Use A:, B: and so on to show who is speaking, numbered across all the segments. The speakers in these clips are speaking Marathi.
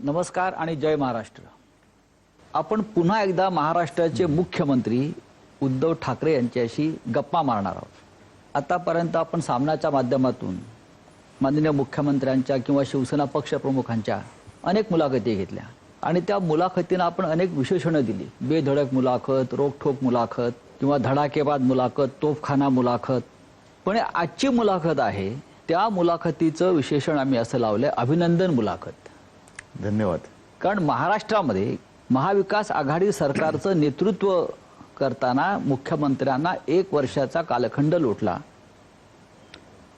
A: नमस्कार आणि जय महाराष्ट्र। आपण पुन्हा एकदा महाराष्ट्राचे मुख्यमंत्री उद्धव ठाकरे यांच्याशी गप्पा मारणार आहोत। आतापर्यंत आपण सामनाच्या माध्यमातून माननीय मुख्यमंत्र्यांच्या किंवा शिवसेना पक्षप्रमुखांच्या अनेक मुलाखती घेतल्या आणि त्या मुलाखतींना आपण अनेक विशेषणे दिली। बेधडक मुलाखत, रोखठोक मुलाखत किंवा धडाकेबाज मुलाखत, तोफखाना मुलाखत। पण आजची मुलाखत आहे त्या मुलाखतीचं विशेषण आम्ही असं लावलंय अभिनंदन मुलाखत।
B: धन्यवाद।
A: कारण महाराष्ट्रामध्ये महाविकास आघाडी सरकारचं नेतृत्व करताना मुख्यमंत्र्यांना 1 वर्षाचा कालखंड लोटला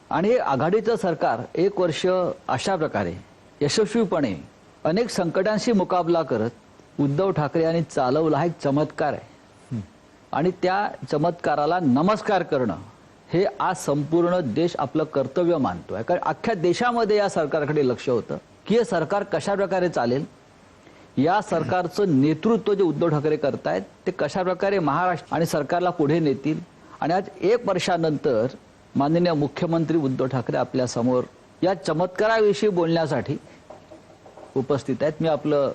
A: आणि आघाडीचं सरकार 1 वर्ष अशा प्रकारे यशस्वीपणे अनेक संकटांशी मुकाबला करत उद्धव ठाकरे यांनी चालवला हा एक चमत्कार आहे आणि त्या चमत्काराला नमस्कार करणं हे आज संपूर्ण देश आपलं कर्तव्य मानतोय। कारण अख्ख्या देशामध्ये या सरकारकडे लक्ष होतं की हे सरकार कशा प्रकारे चालेल, या सरकारचं नेतृत्व जे उद्धव ठाकरे करतायत ते कशा प्रकारे महाराष्ट्र आणि सरकारला पुढे नेतील। आणि आज 1 वर्षानंतर माननीय मुख्यमंत्री उद्धव ठाकरे आपल्या समोर या चमत्काराविषयी बोलण्यासाठी उपस्थित आहेत। मी आपलं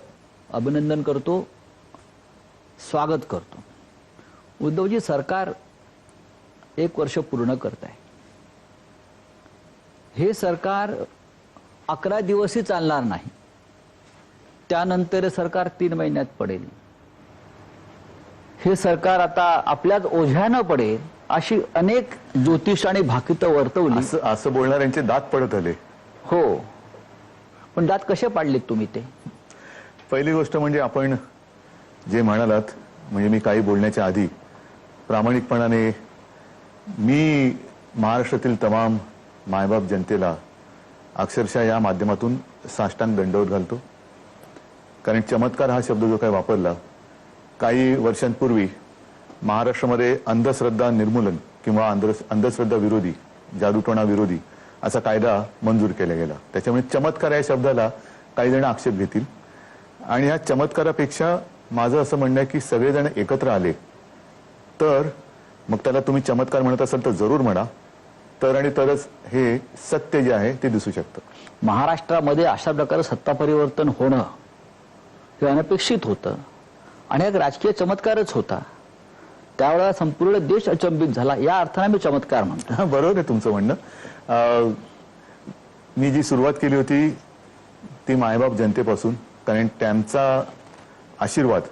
A: अभिनंदन करतो, स्वागत करतो। उद्धवजी, सरकार 1 वर्ष पूर्ण करत आहे। हे सरकार 11 दिवसही चालणार नाही, त्यानंतर सरकार 3 महिन्यात पडेल। हे सरकार आता आपल्याच ओझ्यानं पडेल अशी अनेक ज्योतिष आणि भाकितं वर्तवली।
B: असं बोलणाऱ्यांचे दात पडत आले।
A: हो, पण दात कसे पाडलेत तुम्ही ते?
B: पहिली गोष्ट म्हणजे आपण जे म्हणालात, म्हणजे मी काही बोलण्याच्या आधी प्रामाणिकपणाने मी महाराष्ट्रातील तमाम मायबाप जनतेला अक्षरशः या माध्यमातून साष्टांग दंडवत घालतो। कारण चमत्कार हा शब्द जो काही वापरला, काही वर्षांपूर्वी महाराष्ट्रामध्ये अंधश्रद्धा निर्मूलन किंवा अंधश्रद्धा विरोधी, जादूटोणा विरोधी असा कायदा मंजूर केला गेला। त्याच्यामुळे चमत्कार या शब्दाला काही जण आक्षेप घेतील आणि या चमत्कारापेक्षा माझं असं म्हणणं आहे की सगळेजण एकत्र आले तर मग त्याला तुम्ही चमत्कार म्हणत असाल तर जरूर म्हणा, तर आणि तरच हे सत्य जे आहे ते दिसू शकतं।
A: महाराष्ट्रामध्ये अशा प्रकारे सत्ता परिवर्तन होणं हे अनपेक्षित होतं आणि एक राजकीय चमत्कारच होता। त्यावेळेला संपूर्ण देश अचंबित झाला, या अर्थाने मी चमत्कार म्हणतो।
B: बरोबर आहे तुमचं म्हणणं। मी जी सुरुवात केली होती ती मायबाप जनतेपासून, कारण त्यांचा आशीर्वाद,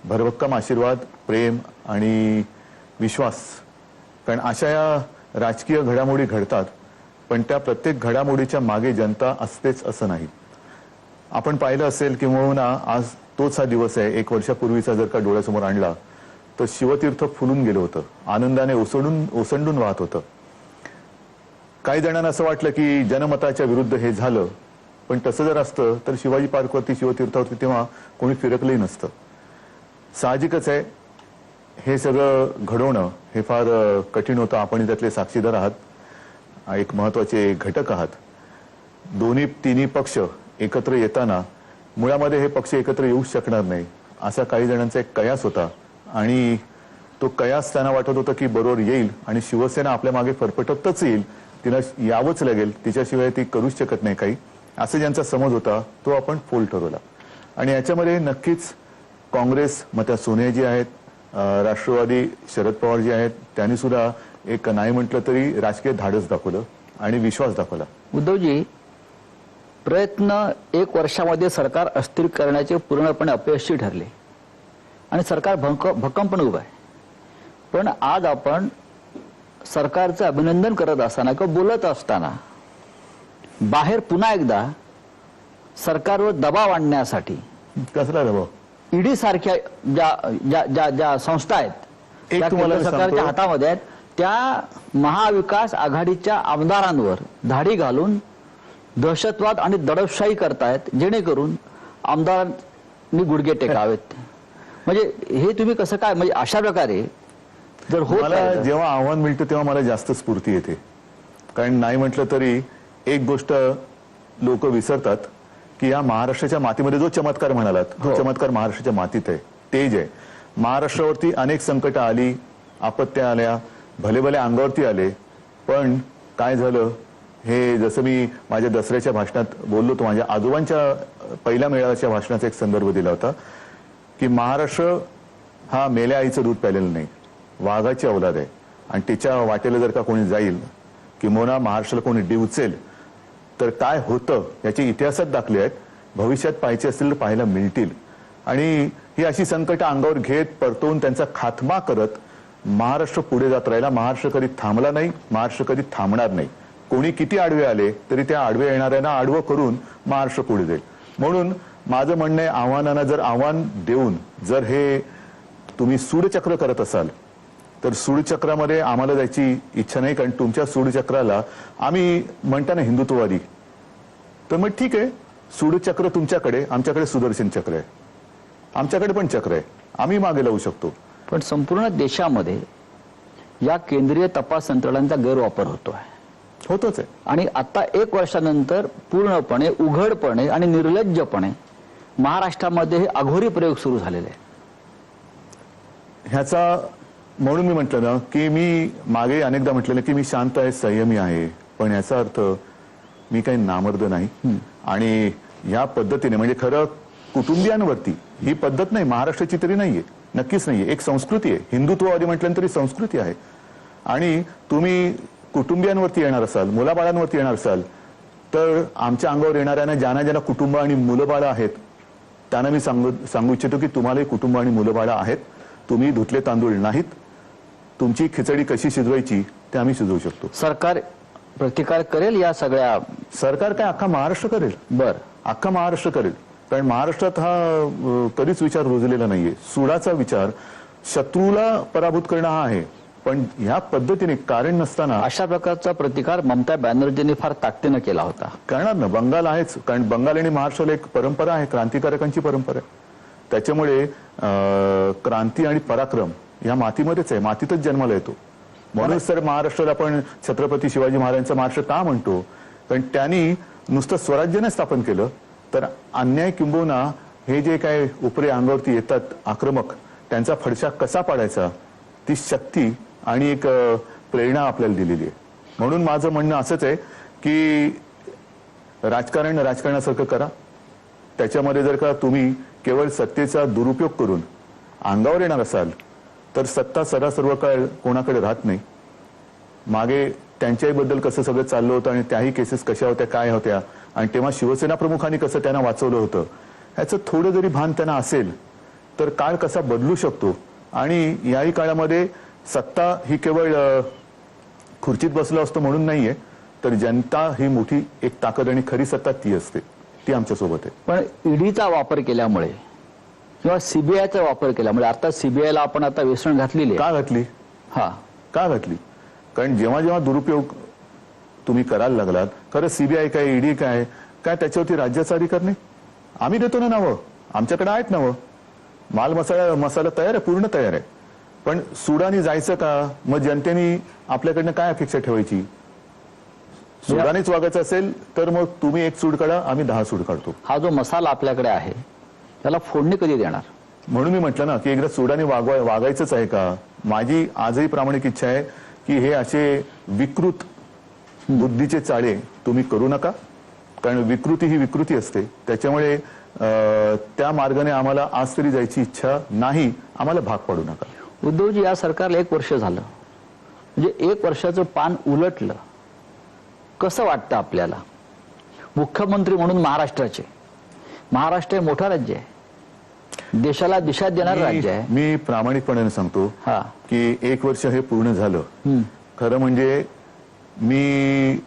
B: भरभक्कम आशीर्वाद, प्रेम आणि विश्वास, कारण अशा या राजकीय घडामोडी घडतात पण त्या प्रत्येक घडामोडीच्या मागे जनता असतेच असं नाही। आपण पाहिलं असेल किंवा आज तोच हा दिवस आहे, 1 वर्षापूर्वीचा जर का डोळ्यासमोर आणला तर शिवतीर्थ फुलून गेलं होतं, आनंदाने ओसंडून वाहत होतं। काही जणांना असं वाटलं की जनमताच्या विरुद्ध हे झालं, पण तसं जर असतं तर शिवाजी पार्कवरती, शिवतीर्थावरती तेव्हा कोणी फिरकलंही नसतं। साहजिकच आहे, हे सगळं घडवणं हे फार कठीण होतं। आपण त्यातले साक्षीदार आहात, एक महत्त्वाचे घटक आहात। तिन्ही पक्ष एकत्र येताना मुळामध्ये हे पक्ष एकत्र येऊ शकणार नाही असा काही जणांचा एक कयास होता आणि तो कयास त्यांना वाटत होतं की बरोबर येईल आणि शिवसेना आपल्या मागे फरफटतच येईल, तिला यावंच लागेल, तिच्याशिवाय ती करूच शकत नाही काही, असं ज्यांचा समज होता तो आपण फोल ठरवला। आणि याच्यामध्ये नक्कीच काँग्रेस, मग त्या सोनिया जी आहेत, राष्ट्रवादी शरद पवार जी आहेत, त्यांनी सुद्धा एक नाही म्हटलं तरी राजकीय धाडस दाखवलं आणि विश्वास दाखवला।
A: उद्धवजी, प्रयत्न 1 वर्षामध्ये सरकार अस्थिर करण्याचे पूर्णपणे अपयशी ठरले आणि सरकार भक्कमपणे उभं आहे। पण आज आपण सरकारचं अभिनंदन करत असताना किंवा बोलत असताना बाहेर पुन्हा एकदा सरकारवर दबाव आणण्यासाठी,
B: कसला दबाव?
A: ईडी सारख्या ज्या संस्था आहेत त्या केंद्र सरकारच्या हातामध्ये आहेत, त्या महाविकास आघाडीच्या आमदारांवर धाडी घालून दहशतवाद आणि दडपशाही करतायत, जेणेकरून आमदारांनी गुडघे टेकावेत। म्हणजे हे तुम्ही कसं काय, म्हणजे अशा प्रकारे जर होत
B: मला जेव्हा आव्हान मिळतं तेव्हा मला जास्त स्फूर्ती येते। कारण नाही म्हटलं तरी एक गोष्ट लोक विसरतात की या महाराष्ट्राच्या मातीमध्ये जो चमत्कार म्हणालात, तो चमत्कार महाराष्ट्राच्या मातीत आहे, तेज आहे। महाराष्ट्रावरती अनेक संकट आली, आपत्त्या आल्या, भले भले अंगावरती आले, पण काय झालं हे जसं मी माझ्या दसऱ्याच्या भाषणात बोललो होतो, माझ्या आजोबांच्या पहिल्या मेळाव्याच्या भाषणाचा एक संदर्भ दिला होता की महाराष्ट्र हा मेल्या आईचं दूध प्यालेलं नाही, वाघाची औलाद आहे. आणि तिच्या वाटेला जर का कोणी जाईल किंवा महाराष्ट्राला कोणी डिवचेल तर काय होतं याचे इतिहासात दाखले आहेत. भविष्यात पाहायचे असतील तर पाहायला मिळतील. आणि ही अशी संकट अंगावर घेत परतवून त्यांचा खात्मा करत महाराष्ट्र पुढे जात राहिला. महाराष्ट्र कधी थांबला नाही, महाराष्ट्र कधी थांबणार नाही. कोणी किती आडवे आले तरी त्या आडवे येणाऱ्यांना आडवं करून महाराष्ट्र पुढे जाईल. म्हणून माझं म्हणणं आहे, आव्हानांना जर आव्हान देऊन जर हे तुम्ही सूडचक्र करत असाल तर सूडचक्रामध्ये आम्हाला जायची इच्छा नाही. कारण तुमच्या सूडचक्राला आम्ही म्हणता ना हिंदुत्ववादी, तर मग ठीक आहे, सूडचक्र तुमच्याकडे, आमच्याकडे सुदर्शन चक्र आहे, आमच्याकडे पण चक्र आहे, आम्ही मागे लावू शकतो.
A: पण संपूर्ण देशामध्ये या केंद्रीय तपास यंत्रणांचा गैरवापर होतोय,
B: होतोच आहे.
A: आणि आता 1 वर्षानंतर पूर्णपणे उघडपणे आणि निर्लज्जपणे महाराष्ट्रामध्ये हे अघोरी प्रयोग सुरू झालेले आहे.
B: ह्याचा म्हणून मी म्हटलं ना की मी मागे अनेकदा म्हटलेलं की मी शांत आहे, संयमी आहे, पण याचा अर्थ मी काही नामर्द नाही. आणि या पद्धतीने म्हणजे खरं कुटुंबियांवरती ही पद्धत नाही, महाराष्ट्राची तरी नाहीये, नक्कीच नाहीये. एक संस्कृती आहे, हिंदुत्ववादी म्हटलं तरी संस्कृती आहे. आणि तुम्ही कुटुंबियांवरती येणार असाल, मुलाबाळांवरती येणार असाल तर आमच्या अंगावर येणाऱ्यांना ज्यांना कुटुंब आणि मुलंबाळं आहेत त्यांना मी सांगू इच्छितो की तुम्हालाही कुटुंब आणि मुलंबाळं आहेत. तुम्ही धुतले तांदूळ नाहीत. तुमची खिचडी कशी शिजवायची ते आम्ही शिजवू शकतो.
A: सरकार प्रतिकार करेल या सगळ्या?
B: सरकार काय, अख्खा महाराष्ट्र करेल. अख्खा महाराष्ट्र करेल. कारण महाराष्ट्रात हा कधीच विचार रुजलेला नाहीये. सुडाचा विचार, शत्रूला पराभूत करणं हा आहे, पण ह्या पद्धतीने कारण नसताना
A: अशा प्रकारचा प्रतिकार ममता बॅनर्जींनी फार ताकदीनं केला होता.
B: करणार ना, बंगाल आहेच. कारण बंगाल आणि महाराष्ट्राला एक परंपरा आहे, क्रांतिकारकांची परंपरा आहे. त्याच्यामुळे क्रांती आणि पराक्रम या मातीमध्येच आहे, मातीतच जन्माला येतो. म्हणूनच तर महाराष्ट्राला आपण छत्रपती शिवाजी महाराजांचा महाराष्ट्र का म्हणतो? कारण त्यांनी नुसतं स्वराज्य नाही स्थापन केलं, तर अन्याय किंबहुना हे जे काय उपरे अंगावरती येतात आक्रमक, त्यांचा फडशा कसा पाडायचा ती शक्ती आणि एक प्रेरणा आपल्याला दिलेली आहे. म्हणून माझं म्हणणं असंच आहे की राजकारण राजकारणासारखं करा. त्याच्यामध्ये जर का तुम्ही केवळ सत्तेचा दुरुपयोग करून अंगावर येणार असाल तर सत्ता सर्व काळ कोणाकडे राहत नाही. मागे त्यांच्याबद्दल कसं सगळं चाललं होतं आणि त्याही केसेस कशा होत्या, काय होत्या, आणि तेव्हा शिवसेना प्रमुखांनी कसं त्यांना वाचवलं होतं, ह्याचं थोडं जरी भान त्यांना असेल तर काळ कसा बदलू शकतो. आणि याही काळामध्ये सत्ता ही केवळ खुर्चीत बसलो असतो म्हणून नाहीये, तर जनता ही मोठी एक ताकद आणि खरी सत्ता ती असते, ती आमच्या सोबत आहे.
A: पण ईडीचा वापर केल्यामुळे किंवा सीबीआयचा वापर केल्यामुळे, आता सीबीआयला आपण आता वेसण घातलेली
B: का घातली? का घातली? कारण जेव्हा जेव्हा दुरुपयोग तुम्ही करायला लागलात, खरं सीबीआय काय, ईडी काय, त्याच्यावरती राज्याचा अधिकार नाही. आम्ही देतो ना नावं, आमच्याकडे आहेत नावं, माल मसाला तयार आहे, पूर्ण तयार आहे. पण सुडाने जायचं का? मग जनतेने आपल्याकडनं काय अपेक्षा ठेवायची? सुडानेच वागायचं असेल तर मग तुम्ही 1 सूड काढा, आम्ही 10 सूड काढतो.
A: हा जो मसाला आपल्याकडे आहे त्याला फोडणी कधी देणार?
B: म्हणून मी म्हटलं ना की एकदा सुडाने वागायचंच आहे का? माझी आजही प्रामाणिक इच्छा आहे की हे असे विकृत बुद्धीचे चाळे तुम्ही करू नका. कारण विकृती ही विकृती असते. त्याच्यामुळे त्या मार्गाने आम्हाला आज तरी जायची इच्छा नाही. आम्हाला भाग पाडू नका.
A: उद्धवजी, या सरकारला 1 वर्ष झालं, म्हणजे 1 वर्षाचं पान उलटलं. कसं वाटतं आपल्याला? मुख्यमंत्री म्हणून महाराष्ट्र हे मोठं राज्य आहे, देशाला दिशा देणारं राज्य आहे.
B: मी प्रामाणिकपणाने सांगतो की 1 वर्ष हे पूर्ण झालं. खरं म्हणजे मी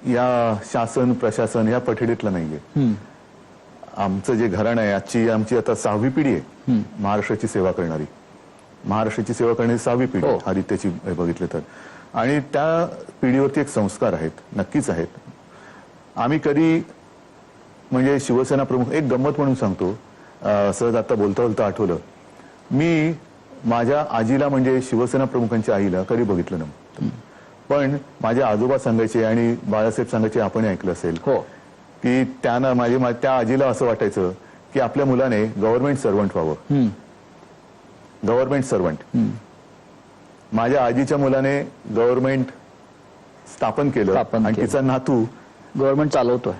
B: या शासन प्रशासन या पठडीतला नाहीये. आमचं जे घराणं आहे, आमची आता 6वी पिढी आहे महाराष्ट्राची सेवा करणारी. महाराष्ट्राची सेवा करणारी 6वी पिढी आदित्याची बघितलं तर. आणि त्या पिढीवरती एक संस्कार आहेत, नक्कीच आहेत. आम्ही कधी म्हणजे शिवसेना प्रमुख, एक गंमत म्हणून सांगतो, सहज आता बोलता आठवलं, मी माझ्या आजीला म्हणजे शिवसेना प्रमुखांच्या आईला कधी बघितलं नव्हतं. पण माझे आजोबा सांगायचे आणि बाळासाहेब सांगायचे, आपण ऐकलं असेल की त्यांना त्या आजीला असं वाटायचं की आपल्या मुलाने गव्हर्नमेंट सर्वंट व्हावं. Government servant. माझ्या आजीच्या मुलाने गव्हर्नमेंट स्थापन केलं
A: स्थापन
B: आणि
A: केलं.
B: तिचा नातू
A: गव्हर्नमेंट चालवतोय.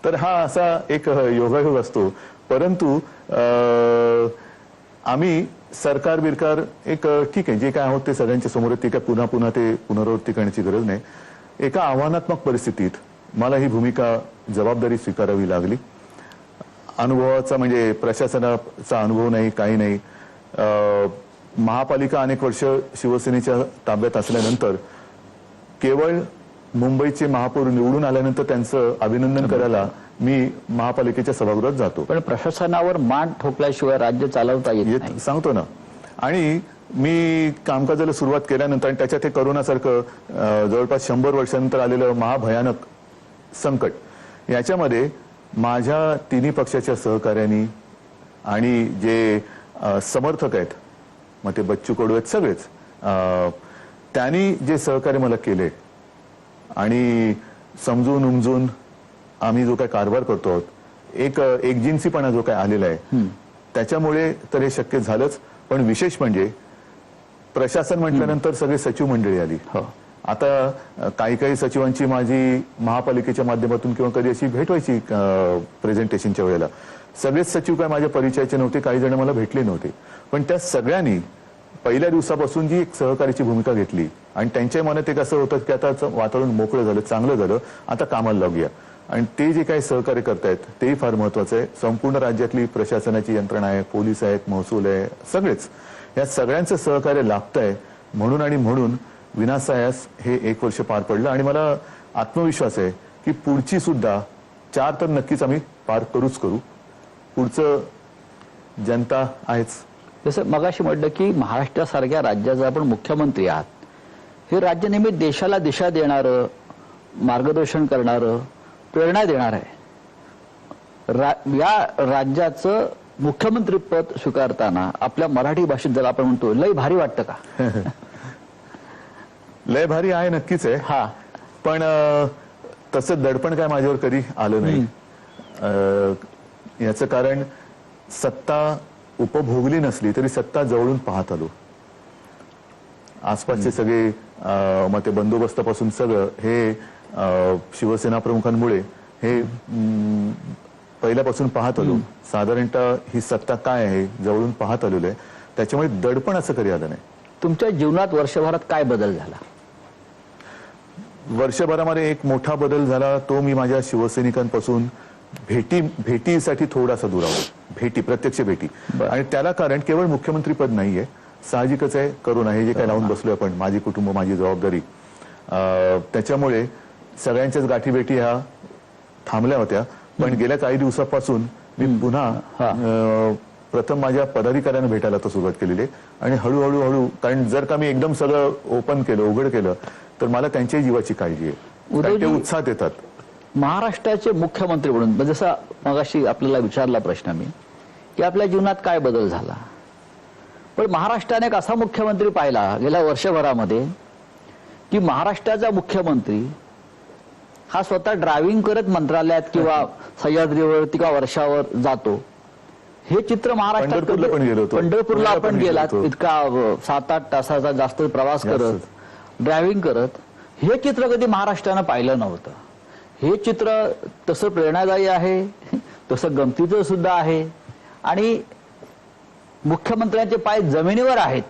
B: तर हा असा एक योगायोग असतो. परंतु आम्ही सरकार बिरकार एक ठीक आहे, जे काय आहोत ते सगळ्यांच्या समोर आहे, ते काय पुन्हा पुन्हा ते पुनरावृत्ती करण्याची गरज नाही. एका आव्हानात्मक परिस्थितीत मला ही भूमिका जबाबदारी स्वीकारावी लागली. अनुभवाचा म्हणजे प्रशासनाचा अनुभव नाही, काही नाही. महापालिका अनेक वर्ष शिवसेनेच्या ताब्यात असल्यानंतर केवळ मुंबईचे महापौर निवडून आल्यानंतर त्यांचं अभिनंदन करायला मी महापालिकेच्या सभागृहात जातो.
A: पण प्रशासनावर मान ठोकल्याशिवाय राज्य चालवता येत नाही.
B: सांगतो ना. आणि मी कामकाजाला सुरुवात केल्यानंतर आणि त्याच्यात हे करोनासारखं जवळपास 100 वर्षानंतर आलेलं महाभयानक संकट, याच्यामध्ये माझ्या तिन्ही पक्षाच्या सहकार्यांनी आणि जे समर्थक आहेत, मग ते बच्चू कडू आहेत सगळेच, त्यांनी जे सहकार्य मला केले आणि समजून उमजून आम्ही जो काय कारभार करतो आहोत, एक एकजिन्सीपणा जो काय आलेला आहे, त्याच्यामुळे तर हे शक्य झालंच. पण विशेष म्हणजे प्रशासन म्हटल्यानंतर सगळे सचिव मंडळी आली. आता काही काही सचिवांची माझी महापालिकेच्या माध्यमातून किंवा कधी अशी भेट व्हायची प्रेझेंटेशनच्या वेळेला. सगळेच सचिव काय माझ्या परिचयाचे नव्हते, काही जण मला भेटले नव्हते. पण त्या सगळ्यांनी पहिल्या दिवसापासून जी एक सहकार्याची भूमिका घेतली आणि त्यांच्या मनात एक असं होतं की आता वातावरण मोकळं झालं, चांगलं झालं, आता कामाला लागूया. आणि ते जे काही सहकार्य करतायत तेही फार महत्वाचं आहे. संपूर्ण राज्यातली प्रशासनाची यंत्रणा आहे, पोलीस आहेत, महसूल आहे, सगळेच या सगळ्यांचं सहकार्य लाभतंय. म्हणून विनासायास हे 1 वर्ष पार पडलं आणि मला आत्मविश्वास आहे की पुढची सुद्धा 4 तर नक्कीच आम्ही पार करूच करू. पुढचं जनता आहेच.
A: जसं मगाशी म्हटलं की महाराष्ट्रासारख्या राज्याचा आपण मुख्यमंत्री आहात. हे राज्य नेहमी देशाला दिशा देणारं, मार्गदर्शन करणारं, प्रेरणा देणार आहे. या राज्याचं मुख्यमंत्री पद स्वीकारताना आपल्या मराठी भाषेत जर आपण म्हणतो लय भारी वाटतं का?
B: लय भारी आहे, नक्कीच आहे.
A: हा,
B: पण तसं दडपण काय माझ्यावर कधी आलं नाही. याचं कारण सत्ता उपभोगली नसली तरी सत्ता जवळून पाहत आलो. आसपासचे सगळे मग ते बंदोबस्तापासून सगळं हे शिवसेना प्रमुखांमुळे हे पहिल्यापासून पाहत आलो. साधारणतः ही सत्ता काय आहे जवळून पाहत आलेलो आहे. त्याच्यामुळे दडपण असं कधी आलं नाही.
A: तुमच्या जीवनात वर्षभरात काय बदल झाला?
B: वर्षभरामध्ये एक मोठा बदल झाला. तो मी माझ्या शिवसैनिकांपासून भेटीसाठी थोडासा दुरावलो. प्रत्यक्ष भेटी. आणि त्याला कारण केवळ मुख्यमंत्री पद नाहीये, साहजिकच आहे. करोना हे जे काही लावून बसलोय आपण, माझी कुटुंब माझी जबाबदारी, त्याच्यामुळे सगळ्यांच्याच गाठीभेटी ह्या थांबल्या होत्या. पण गेल्या काही दिवसापासून मी पुन्हा प्रथम माझ्या पदाधिकाऱ्यांना भेटायला तर सुरुवात केलेली आहे. आणि हळूहळू कारण जर का मी एकदम सगळं ओपन केलं, उघड केलं, तर मला त्यांच्याही जीवाची काळजी आहे. ते उत्साहात येतात.
A: महाराष्ट्राचे मुख्यमंत्री म्हणून जसं मगाशी आपल्याला विचारला प्रश्न मी की आपल्या जीवनात काय बदल झाला, पण महाराष्ट्राने एक असा मुख्यमंत्री पाहिला गेल्या वर्षभरामध्ये की महाराष्ट्राचा मुख्यमंत्री हा स्वतः ड्रायव्हिंग करत मंत्रालयात किंवा सह्याद्रीवर किंवा वर्षावर जातो. हे चित्र महाराष्ट्रात पंढरपूरला आपण गेलात, इतका 7-8 तासाचा जास्त प्रवास करत, ड्रायव्हिंग करत, हे चित्र कधी महाराष्ट्रानं पाहिलं नव्हतं. हे चित्र तसं प्रेरणादायी आहे, तसं गमतीचं सुद्धा आहे. आणि मुख्यमंत्र्यांचे पाय जमिनीवर आहेत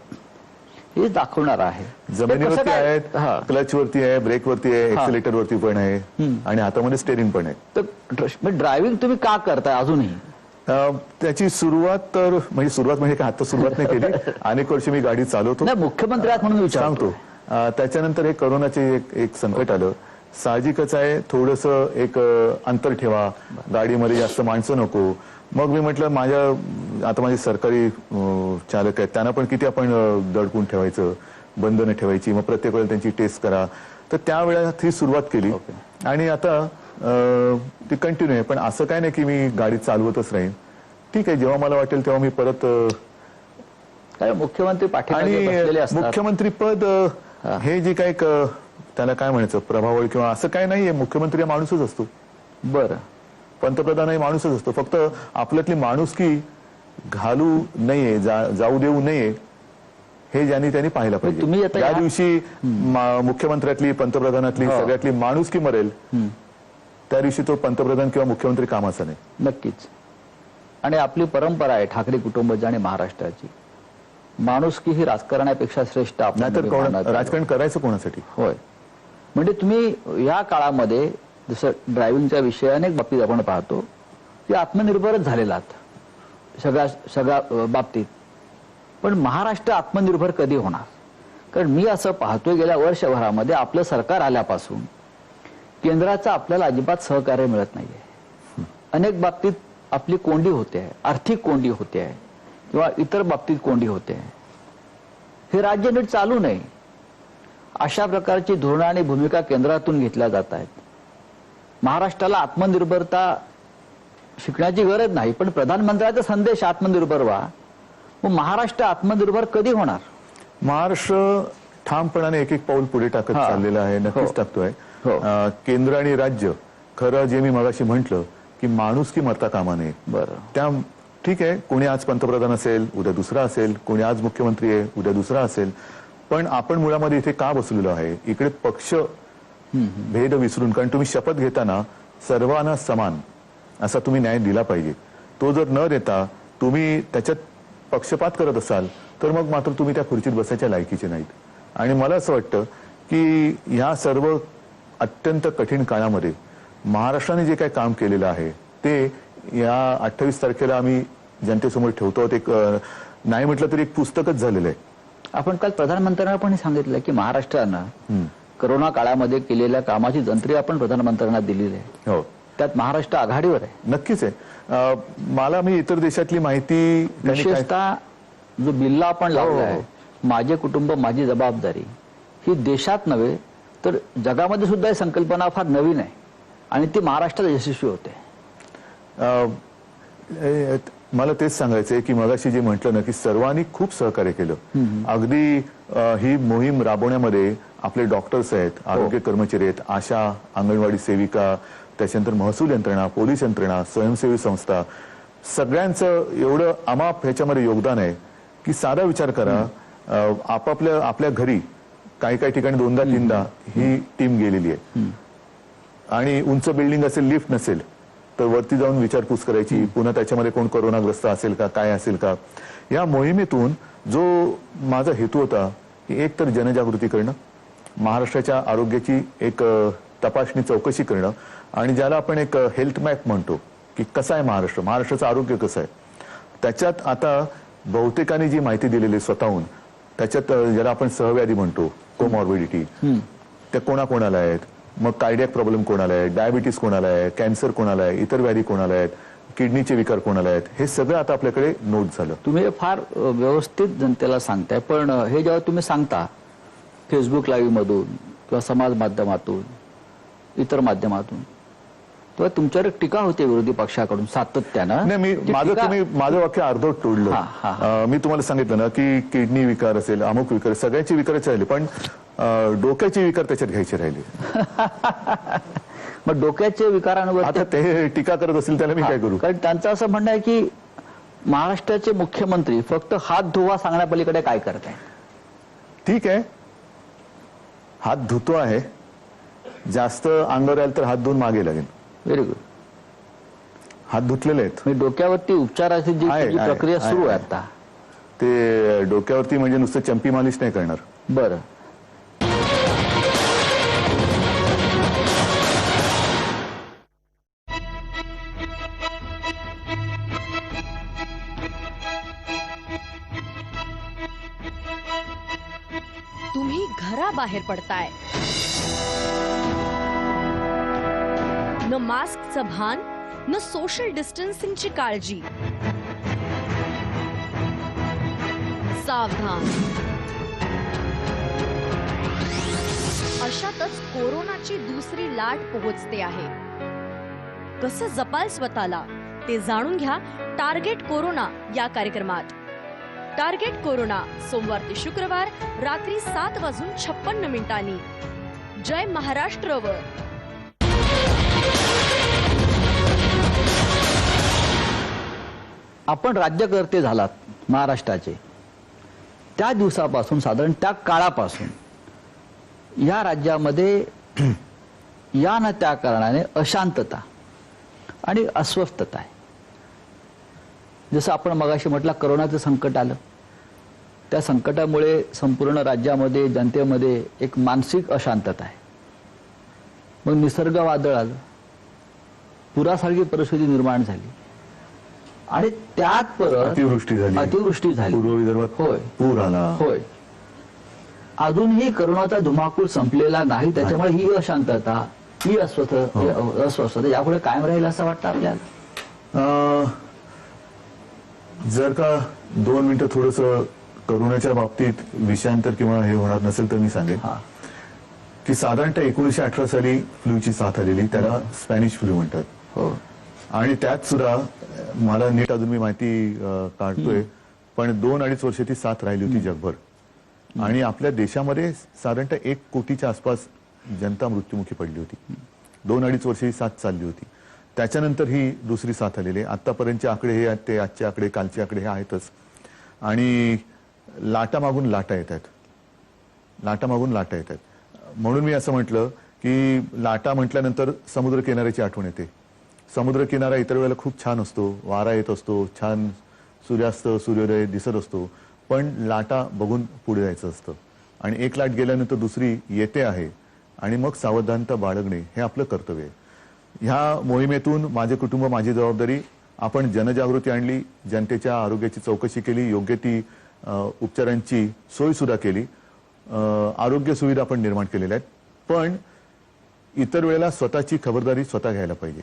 A: हे दाखवणार आहे.
B: जमिनीवरती आहेत, क्लच वरती आहे, ब्रेक वरती आहे, एक्सिलेटर वरती पण आहे आणि हातामध्ये स्टेरिंग पण आहे.
A: तर ड्रायव्हिंग तुम्ही का करताय अजूनही?
B: त्याची सुरुवात म्हणजे काय आता सुरुवात नाही केली. अनेक वर्ष मी गाडी चालवतो.
A: मुख्यमंत्री आहात म्हणून
B: सांगतो. त्याच्यानंतर हे करोनाचे एक संकट आलं. साहजिकच आहे, थोडस एक अंतर ठेवा, गाडीमध्ये जास्त माणसं नको. मग मी म्हटलं आता माझे सरकारी चालक आहेत, त्यांना पण किती आपण दडपून ठेवायचं, बंधनं ठेवायची, मग प्रत्येक वेळेला त्यांची टेस्ट करा. तर त्यावेळेला ही सुरुवात केली आणि आता ती कंटिन्यू आहे. पण असं काय नाही की मी गाडी चालवतच राहीन. ठीक आहे, जेव्हा मला वाटेल तेव्हा मी परत.
A: मुख्यमंत्री
B: आणि मुख्यमंत्री पद हे जे काही त्याला काय म्हणायचं प्रभावळ किंवा असं काय नाहीये. मुख्यमंत्री हा माणूसच असतो.
A: बरं,
B: पंतप्रधान हे माणूसच असतो. फक्त आपल्यातली माणुसकी घालू नये, जाऊ देऊ नये, हे ज्यांनी त्यांनी पाहिलं
A: तुम्ही
B: पाहिजे.
A: आता
B: ज्या
A: या-
B: दिवशी मुख्यमंत्र्यातली पंतप्रधानातली
A: हो.
B: सगळ्यातली माणुसकी मरेल त्या दिवशी तो पंतप्रधान किंवा मुख्यमंत्री कामाचा नाही.
A: नक्कीच. आणि आपली परंपरा आहे ठाकरे कुटुंबाची आणि महाराष्ट्राची, माणुसकी ही राजकारणापेक्षा श्रेष्ठ आपण
B: नाहीतर
A: मानत आलो.
B: राजकारण करायचं कोणासाठी?
A: होय. म्हणजे तुम्ही या काळामध्ये जसं ड्रायव्हिंगच्या विषय अनेक बाबतीत आपण पाहतो की आत्मनिर्भरच झालेला आहात सगळ्या बाबतीत. पण महाराष्ट्र आत्मनिर्भर कधी होणार? कारण मी असं पाहतोय गेल्या वर्षभरामध्ये आपलं सरकार आल्यापासून केंद्राचं आपल्याला अजिबात सहकार्य मिळत नाहीये. अनेक बाबतीत आपली कोंडी होते आहे, आर्थिक कोंडी होते आहे किंवा इतर बाबतीत कोंडी होते आहे. हे राज्य नीट चालू नये अशा प्रकारची धोरणं आणि भूमिका केंद्रातून घेतल्या जात आहेत. महाराष्ट्राला आत्मनिर्भरता शिकण्याची गरज नाही, पण प्रधानमंत्र्यांचा संदेश आत्मनिर्भर व्हा. मग महाराष्ट्र आत्मनिर्भर कधी होणार?
B: महाराष्ट्र ठामपणाने एक एक पाऊल पुढे टाकत
A: हा.
B: चाललेला आहे,
A: हो.
B: नक्कीच टाकतोय.
A: हो.
B: केंद्र आणि राज्य खरं जे मी मगाशी म्हटलं की माणुसकी मरता कामा नये.
A: बरं.
B: त्या ठीक आहे, कोणी आज पंतप्रधान असेल, उद्या दुसरा असेल, कोणी आज मुख्यमंत्री आहे, उद्या दुसरा असेल, पण आपण मुळामध्ये इथे का बसलेलो आहे? इकडे पक्ष भेद विसरून, कारण तुम्ही शपथ घेताना सर्वांना समान असा तुम्ही न्याय दिला पाहिजे. तो जर न देता तुम्ही त्याच्यात पक्षपात करत असाल तर मग मात्र तुम्ही त्या खुर्चीत बसायच्या लायकीचे नाहीत. आणि मला असं वाटतं की ह्या सर्व अत्यंत कठीण काळामध्ये महाराष्ट्राने जे काही काम केलेलं आहे ते या 28 तारखेला आम्ही जनतेसमोर ठेवतो. एक नाही म्हटलं तरी एक पुस्तकच झालेलं आहे.
A: आपण काल प्रधानमंत्र्यांना पण सांगितलं की महाराष्ट्रानं करोना काळामध्ये केलेल्या कामाची जंत्री आपण प्रधानमंत्र्यांना दिलेली आहे.
B: हो,
A: त्यात महाराष्ट्र आघाडीवर आहे.
B: नक्कीच आहे. मला मी इतर देशातली माहिती त्यांनी काय-
A: विशेषतः जो बिल्ला आपण लावला
B: हो.
A: आहे, माझे कुटुंब माझी जबाबदारी, ही देशात नव्हे तर जगामध्ये सुद्धा ही संकल्पना फार नवीन आहे आणि ती महाराष्ट्रात यशस्वी होते.
B: मला तेच सांगायचंय की मगाशी जे म्हटलं ना की सर्वांनी खूप सहकार्य केलं. अगदी ही मोहीम राबवण्यामध्ये आपले डॉक्टर्स आहेत, आरोग्य कर्मचारी आहेत, आशा, अंगणवाडी सेविका, त्याच्यानंतर महसूल यंत्रणा, पोलीस यंत्रणा, स्वयंसेवी संस्था, सगळ्यांचं एवढं अमाप ह्याच्यामध्ये योगदान आहे की साधा विचार करा. आपल्या घरी काही काही ठिकाणी 2दा-3दा ही टीम गेलेली आहे. आणि उंच बिल्डिंग असेल, लिफ्ट नसेल तर वरती जाऊन विचारपूस करायची, पुन्हा त्याच्यामध्ये कोण कोरोनाग्रस्त असेल का, काय असेल का. या मोहिमेतून जो माझा हेतू होता की एक तर जनजागृती करणं, महाराष्ट्राच्या आरोग्याची एक तपासणी चौकशी करणं, आणि ज्याला आपण एक हेल्थ मॅप म्हणतो की कसं आहे महाराष्ट्राचं आरोग्य कसं आहे. त्याच्यात आता बहुतेकांनी जी माहिती दिलेली स्वतःहून, त्याच्यात ज्याला आपण सहव्याधी म्हणतो, कोमॉर्बिडिटी, त्या कोणाकोणाला आहेत, मग कार्डियक प्रॉब्लेम कोणाला आहे, डायबिटीस कोणाला आहे, कॅन्सर कोणाला आहे, इतर व्याधी कोणाला आहेत, किडनीचे विकार कोणाला आहेत, हे सगळं आता आपल्याकडे नोट झालं.
A: तुम्ही हे फार व्यवस्थित जनतेला सांगताय, पण हे जेव्हा तुम्ही सांगता फेसबुक लाईव्ह मधून किंवा समाज माध्यमातून, इतर माध्यमातून, तेव्हा तुमच्यावर एक टीका होते विरोधी पक्षाकडून सातत्यानं.
B: नाही, माझं वाक्य अर्धवट तोडलं. मी तुम्हाला सांगितलं ना की किडनी विकार असेल, अमुक विकार, सगळ्याचे विकारच राहिले, पण डोक्याचे विकार त्याच्यात घ्यायचे राहिले.
A: मग डोक्याचे विकारांवर
B: आता ते टीका करत असेल त्याला मी काय करू?
A: कारण त्यांचं असं म्हणणं आहे की महाराष्ट्राचे मुख्यमंत्री फक्त हात धुवा सांगण्यापलीकडे काय करत आहे.
B: ठीक आहे, हात धुतो आहे, जास्त अंगावर आलं तर हात धुवून मागे लागेल.
A: Very good.
B: हात धुतलेले आहेत.
A: मी डोक्यावरती उपचाराची जी प्रक्रिया सुरू आहे आता,
B: ते डोक्यावरती म्हणजे नुसतं चंपी मालिश नाही करणार.
A: बरं.
C: तुम्ही घराबाहेर पडताय, न मास्कचं भान, न सोशल डिस्टन्सिंगची काळजी. सावधान. अशातच कोरोनाची दुसरी लाट पोहोचते आहे. कसं जपाल स्वतःला ते जाणून घ्या टार्गेट कोरोना या कार्यक्रमात. टार्गेट कोरोना सोमवार ते शुक्रवार रात्री 7:56 जय महाराष्ट्रवर.
A: आपण राज्यकर्ते झालात महाराष्ट्राचे, त्या दिवसापासून साधारण त्या काळापासून या राज्यामध्ये या ना त्या कारणाने अशांतता आणि अस्वस्थता आहे. जसं आपण मगाशी म्हटलं, करोनाचं संकट आलं, त्या संकटामुळे संपूर्ण राज्यामध्ये जनतेमध्ये एक मानसिक अशांतता आहे. मग निसर्ग वादळ आलं, पुरासारखी परिस्थिती निर्माण झाली आणि त्यात परत
B: अतिवृष्टी झाली पूर्व विदर्भात
A: होय
B: पूर आला
A: होय. अजूनही करोनाचा धुमाकूळ संपलेला नाही, त्याच्यामुळे ही अशांतता, ही अस्वस्थता यापुढे कायम राहील असं वाटतं आपल्याला.
B: जर का 2 मिनिटं थोडस करोनाच्या बाबतीत विषयांतर किंवा हे होणार नसेल तर मी सांगेन
A: हा.
B: की साधारणतः 1918 साली फ्लूची साथ आलेली, त्याला स्पॅनिश फ्लू म्हणतात.
A: हो.
B: आणि त्यात सुद्धा मला नीट अजून मी माहिती काढतोय, पण 2-2.5 वर्ष ती साथ राहिली होती जगभर. आणि आपल्या देशामध्ये साधारणतः 1 कोटीच्या आसपास जनता मृत्युमुखी पडली होती. 2-2.5 वर्ष ही साथ चालली होती. त्याच्यानंतर ही दुसरी साथ आलेली आहे. आतापर्यंतचे आकडे हे ते आजचे आकडे, कालचे आकडे हे आहेतच. आणि लाटामागून लाटा येत आहेत, लाटामागून लाटा येत आहेत. म्हणून मी असं म्हटलं की लाटा म्हटल्यानंतर समुद्र किनाऱ्याची आठवण येते. समुद्र किनारा इतर वेळेला खूप छान असतो, वारा येत असतो, छान सूर्यास्त सूर्योदय दिसत असतो, पण लाटा बघून पुढे जायचं असतं. आणि एक लाट गेल्यानंतर दुसरी येते आहे आणि मग सावधानता बाळगणे हे आपलं कर्तव्य आहे. ह्या मोहिमेतून माझे कुटुंब माझी जबाबदारी, आपण जनजागृती आणली, जनतेच्या आरोग्याची चौकशी केली, योग्य ती उपचारांची सोय सुद्धा केली, आरोग्य सुविधा आपण निर्माण केलेल्या आहेत. पण इतर वेळेला स्वतःची खबरदारी स्वतः घ्यायला पाहिजे.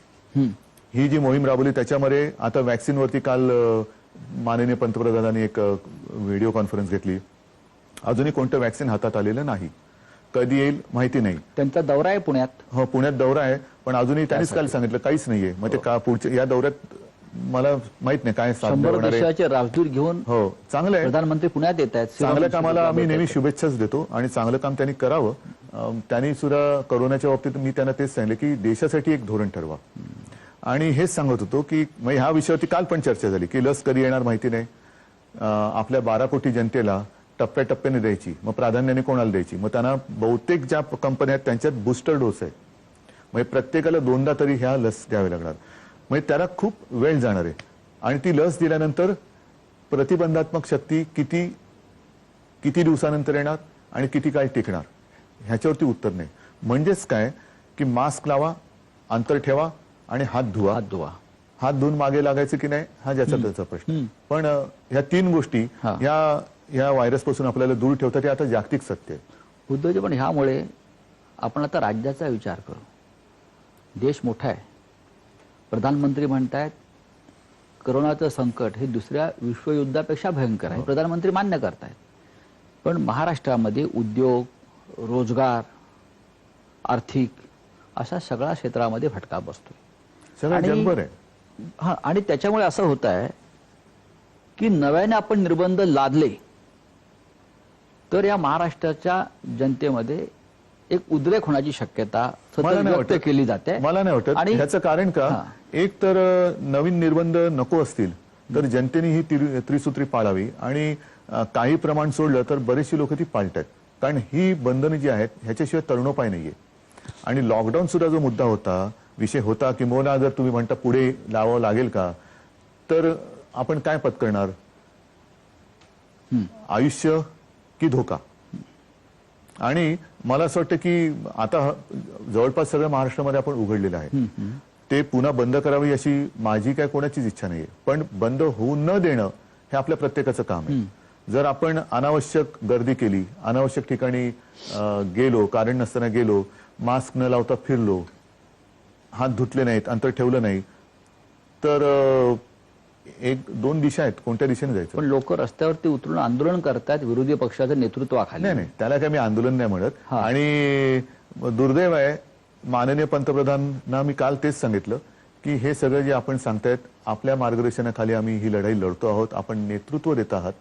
B: ही जी मोहीम राबवली त्याच्यामध्ये आता वॅक्सिनवरती काल माननीय पंतप्रधानांनी एक व्हिडिओ कॉन्फरन्स घेतली. अजूनही कोणतं वॅक्सिन हातात आलेलं नाही, कधी येईल माहिती नाही.
A: त्यांचा दौरा आहे पुण्यात.
B: हो, पुण्यात दौरा आहे, पण अजूनही त्यांनीच काल सांगितलं काहीच नाहीये. मग ते का पुढच्या या दौऱ्यात मला माहित नाही काय
A: 100 देशाचे राजदूत घेऊन
B: हो, चांगलं आहे.
A: प्रधानमंत्री पुण्यात येत आहेत.
B: चांगल्या कामाला आम्ही नेहमी शुभेच्छाच देतो आणि चांगलं काम त्यांनी करावं. त्यांनी सुद्धा करोनाच्या बाबतीत मी त्यांना तेच सांगितलं की देशासाठी एक धोरण ठरवा. आणि हेच सांगत होतो की मग ह्या विषयावरती काल पण चर्चा झाली की लस कधी येणार माहिती नाही, आपल्या 12 कोटी जनतेला टप्प्याटप्प्याने द्यायची, मग प्राधान्याने कोणाला द्यायची. मग त्यांना बहुतेक ज्या कंपन्या आहेत त्यांच्यात बूस्टर डोस आहे, म्हणजे प्रत्येकाला 2दा तरी ह्या लस द्यावे लागणार. म्हणजे त्याला खूप वेळ जाणार आहे. आणि ती लस दिल्यानंतर प्रतिबंधात्मक शक्ती किती दिवसानंतर येणार आणि किती काळ टिकणार ह्याच्यावरती उत्तर नाही. म्हणजेच काय की मास्क लावा, अंतर ठेवा आणि हात धुवा. हात धुवून मागे लागायचं की नाही हा ज्याचा त्याचा प्रश्न. पण ह्या 3 गोष्टी ह्या व्हायरस पासून आपल्याला दूर ठेवतात, हे आता जागतिक सत्य आहे.
A: उद्धवजी, पण ह्यामुळे आपण आता राज्याचा विचार करू. देश मोठा आहे, प्रधानमंत्री म्हणतायत करोनाचं संकट हे दुसऱ्या विश्वयुद्धापेक्षा भयंकर आहे, प्रधानमंत्री मान्य करतायत. पण महाराष्ट्रामध्ये उद्योग, रोजगार, आर्थिक अशा सगळ्या क्षेत्रामध्ये फटका बसतोय.
B: सगळं जगभर आहे.
A: हा, आणि त्याच्यामुळे असं होत आहे की नव्याने आपण निर्बंध लादले तर या महाराष्ट्राच्या जनतेमध्ये एक उद्रेक होण्याची शक्यता व्यक्त केली जाते.
B: मला नाही वाटत. आणि ह्याचं कारण का, एक तर नवीन निर्बंध नको असतील तर जनतेने ही त्रिसूत्री पाळावी आणि काही प्रमाण सोडलं तर बरेचशी लोक ती पाळतात. कारण ही बंधनं जी आहेत ह्याच्याशिवाय तरुणोपाय नाहीये. आणि लॉकडाऊन सुद्धा जो मुद्दा होता, विषय होता की मोना जर तुम्ही म्हणता पुढे लावावं लागेल का, तर आपण काय पत्करणार, आयुष्य की धोका. आणि मला असं वाटतं की आता जवळपास सगळ्या महाराष्ट्रामध्ये आपण उघडलेलं आहे, ते पुन्हा बंद करावी अशी माझी काय कोणाचीच इच्छा नाहीये. पण बंद होऊ न देणं हे आपल्या प्रत्येकाचं काम आहे. जर आपण अनावश्यक गर्दी केली, अनावश्यक ठिकाणी गेलो, कारण नसताना गेलो, मास्क न लावता फिरलो, हात धुतले नाहीत, अंतर ठेवलं नाही, तर 1-2 दिशा आहेत, कोणत्या दिशेने जायचं.
A: पण लोक रस्त्यावरती उतरून आंदोलन करतात विरोधी पक्षाच्या नेतृत्वाखाली.
B: नाही, त्याला काय मी आंदोलन नाही म्हणत. आणि दुर्दैव आहे, माननीय पंतप्रधानांना मी काल तेच सांगितलं की हे सगळं जे आपण सांगतायत आपल्या मार्गदर्शनाखाली आम्ही ही लढाई लढतो आहोत, आपण नेतृत्व देत आहात.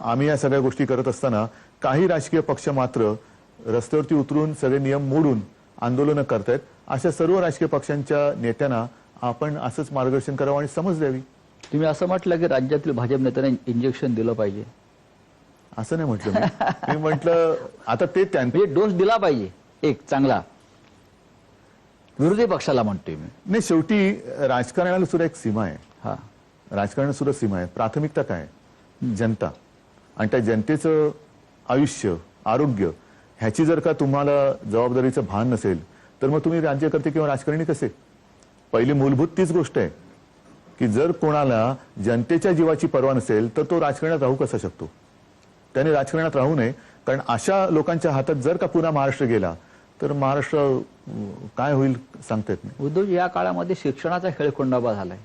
B: आम्ही या सगळ्या गोष्टी करत असताना काही राजकीय पक्ष मात्र रस्त्यावरती उतरून सगळे नियम मोडून आंदोलनं करतायत. अशा सर्व राजकीय पक्षांच्या नेत्यांना आपण असंच मार्गदर्शन करावं आणि समज द्यावी.
A: तुम्ही असं म्हटलं की राज्यातील भाजप नेत्यांना इंजेक्शन दिलं पाहिजे.
B: असं नाही म्हटलं मी म्हटलं आता ते
A: म्हणजे डोस दिला पाहिजे एक चांगला, विरोधी पक्षाला म्हणतोय मी.
B: नाही, शेवटी राजकारणाला सुद्धा एक सीमा आहे.
A: हा,
B: राजकारणाला सुद्धा सीमा आहे. प्राथमिकता काय आहे? जनता. आणि त्या जनतेचं आयुष्य, आरोग्य ह्याची जर का तुम्हाला जबाबदारीचं भान नसेल तर मग तुम्ही राज्यकर्ते किंवा राजकारणी कसे? पहिली मूलभूत तीच गोष्ट आहे की जर कोणाला जनतेच्या जीवाची पर्वा नसेल तर तो राजकारणात राहू कसा शकतो? त्याने राजकारणात राहू नये, कारण अशा लोकांच्या हातात जर का पुन्हा महाराष्ट्र गेला तर महाराष्ट्र काय होईल सांगता येत नाही.
A: उद्धव, या काळामध्ये शिक्षणाचा खेळखंडोबा झालाय.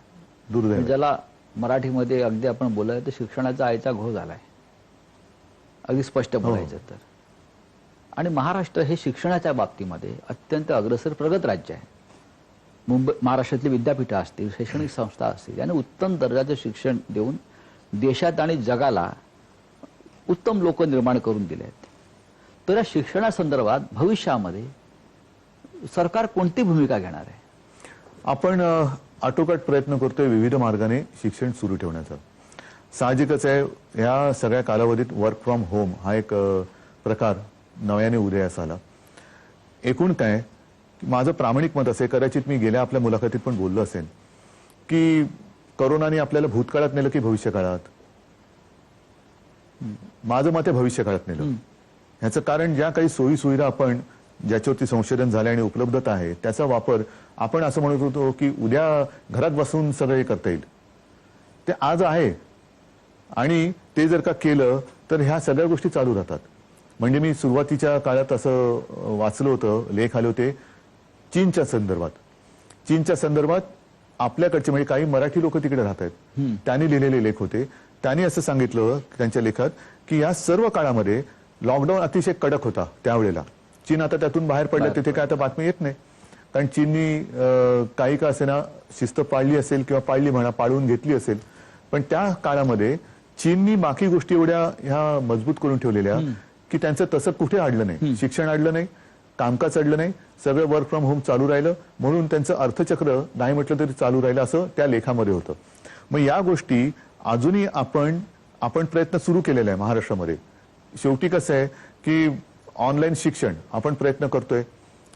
B: दुर्दैव.
A: ज्याला मराठीमध्ये अगदी आपण बोलाय तर शिक्षणाचा आईचा घोळ झालाय, अगदी स्पष्ट बोलायचं तर. आणि महाराष्ट्र हे शिक्षणाच्या बाबतीमध्ये अत्यंत अग्रेसर प्रगत राज्य आहे. महाराष्ट्रातली विद्यापीठं असतील, शैक्षणिक संस्था असतील याने उत्तम दर्जाचं शिक्षण देऊन देशात आणि जगाला उत्तम लोक निर्माण करून दिले आहेत. तर या शिक्षणासंदर्भात भविष्यामध्ये सरकार कोणती भूमिका घेणार आहे?
B: आपण आटोकाट प्रयत्न करतोय विविध मार्गाने शिक्षण सुरू ठेवण्याचा. साहजिकच आहे, या सगळ्या कालावधीत वर्क फ्रॉम होम हा एक प्रकार नव्याने उदयास आला. एकूण काय, माझं प्रामाणिक मत असे, कदाचित मी गेल्या आपल्या मुलाखतीत पण बोललो असेल की करोनाने आपल्याला भूतकाळात नेलं की भविष्यकाळात? माझं मत आहे भविष्यकाळात नेलं. ह्याचं कारण ज्या काही सोयी सुविधा आपण ज्याच्यावरती संशोधन झाले आणि उपलब्धता आहे त्याचा वापर आपण असं म्हणत होतो की उद्या घरात बसून सगळं करता येईल, ते आज आहे. आणि ते जर का केलं तर ह्या सगळ्या गोष्टी चालू राहतात. म्हणजे मी सुरुवातीच्या काळात असं वाचलं होतं, लेख आले होते चीनच्या संदर्भात. चीनच्या संदर्भात आपल्याकडचे म्हणजे काही मराठी लोक तिकडे राहत आहेत, त्यांनी लिहिलेले लेख होते. त्यांनी असं सांगितलं त्यांच्या लेखात की या सर्व काळामध्ये लॉकडाऊन अतिशय कडक होता त्यावेळेला. चीन आता त्यातून बाहेर पडलं, तिथे काय आता बातमी येत नाही, कारण चीननी काही का असेना शिस्त पाळली असेल किंवा पाळली म्हणा, पाळून घेतली असेल. पण त्या काळामध्ये चीननी बाकी गोष्टी एवढ्या ह्या मजबूत करून ठेवलेल्या की त्यांचं तसं कुठे अडलं नाही. शिक्षण अडलं नाही, कामकाज अडलं नाही, सगळं वर्क फ्रॉम होम चालू राहिलं, म्हणून त्यांचं अर्थचक्र नाही म्हटलं तरी चालू राहिलं असं त्या लेखामध्ये होतं. मग या गोष्टी अजूनही आपण प्रयत्न सुरू केलेला आहे महाराष्ट्रामध्ये. शेवटी कसं आहे की ऑनलाईन शिक्षण आपण प्रयत्न करतोय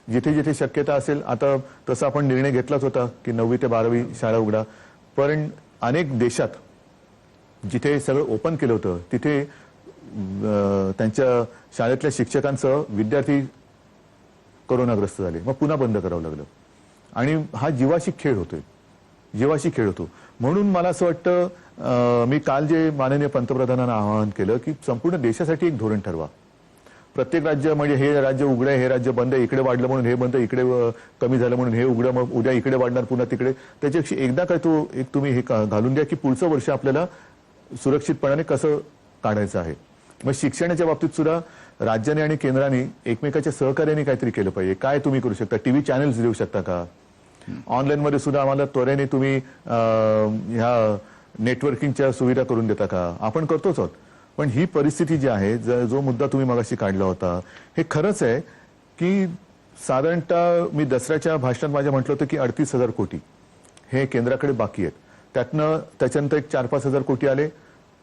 B: जिथे जिथे शक्यता असेल. आता तसा आपण निर्णय घेतलाच होता की 9वी ते 12वी शाळा उघडा, पण अनेक देशात जिथे सगळं ओपन केलं होतं तिथे त्यांच्या शाळेतल्या शिक्षकांसह विद्यार्थी कोरोनाग्रस्त झाले, मग पुन्हा बंद करावं लागलं. आणि हा जीवाशी खेळ होतोय, जीवाशी खेळ होतो. म्हणून मला असं वाटतं, मी काल जे माननीय पंतप्रधानांना आवाहन केलं की संपूर्ण देशासाठी एक धोरण ठरवा. प्रत्येक राज्य म्हणजे हे राज्य उघडं आहे, हे राज्य बंद आहे, इकडे वाढलं म्हणून हे बंद, इकडे कमी झालं म्हणून हे उघडं, मग उद्या इकडे वाढणार पुन्हा तिकडे. त्याच्यापेक्षा एकदा काय तो एक तुम्ही हे घालून द्या की पुढचं वर्ष आपल्याला सुरक्षितपणाने कसं काढायचं आहे. मग शिक्षणाच्या बाबतीत सुद्धा राज्याने आणि केंद्राने एकमेकाच्या सहकार्याने काहीतरी केलं पाहिजे. काय तुम्ही करू शकता? टीव्ही चॅनल्स देऊ शकता का? ऑनलाईन मध्ये सुद्धा आम्हाला त्वरेने तुम्ही ह्या नेटवर्किंगच्या सुविधा करून देता का? आपण करतोच आहोत. पण ही परिस्थिती जी आहे, जो मुद्दा तुम्ही मगाशी काढला होता, हे खरंच आहे की साधारणतः मी दसऱ्याच्या भाषणात माझ्या म्हटलं होतं की 38,000 कोटी हे केंद्राकडे बाकी आहेत. त्याच्यानंतर एक 4-5 हजार कोटी आले,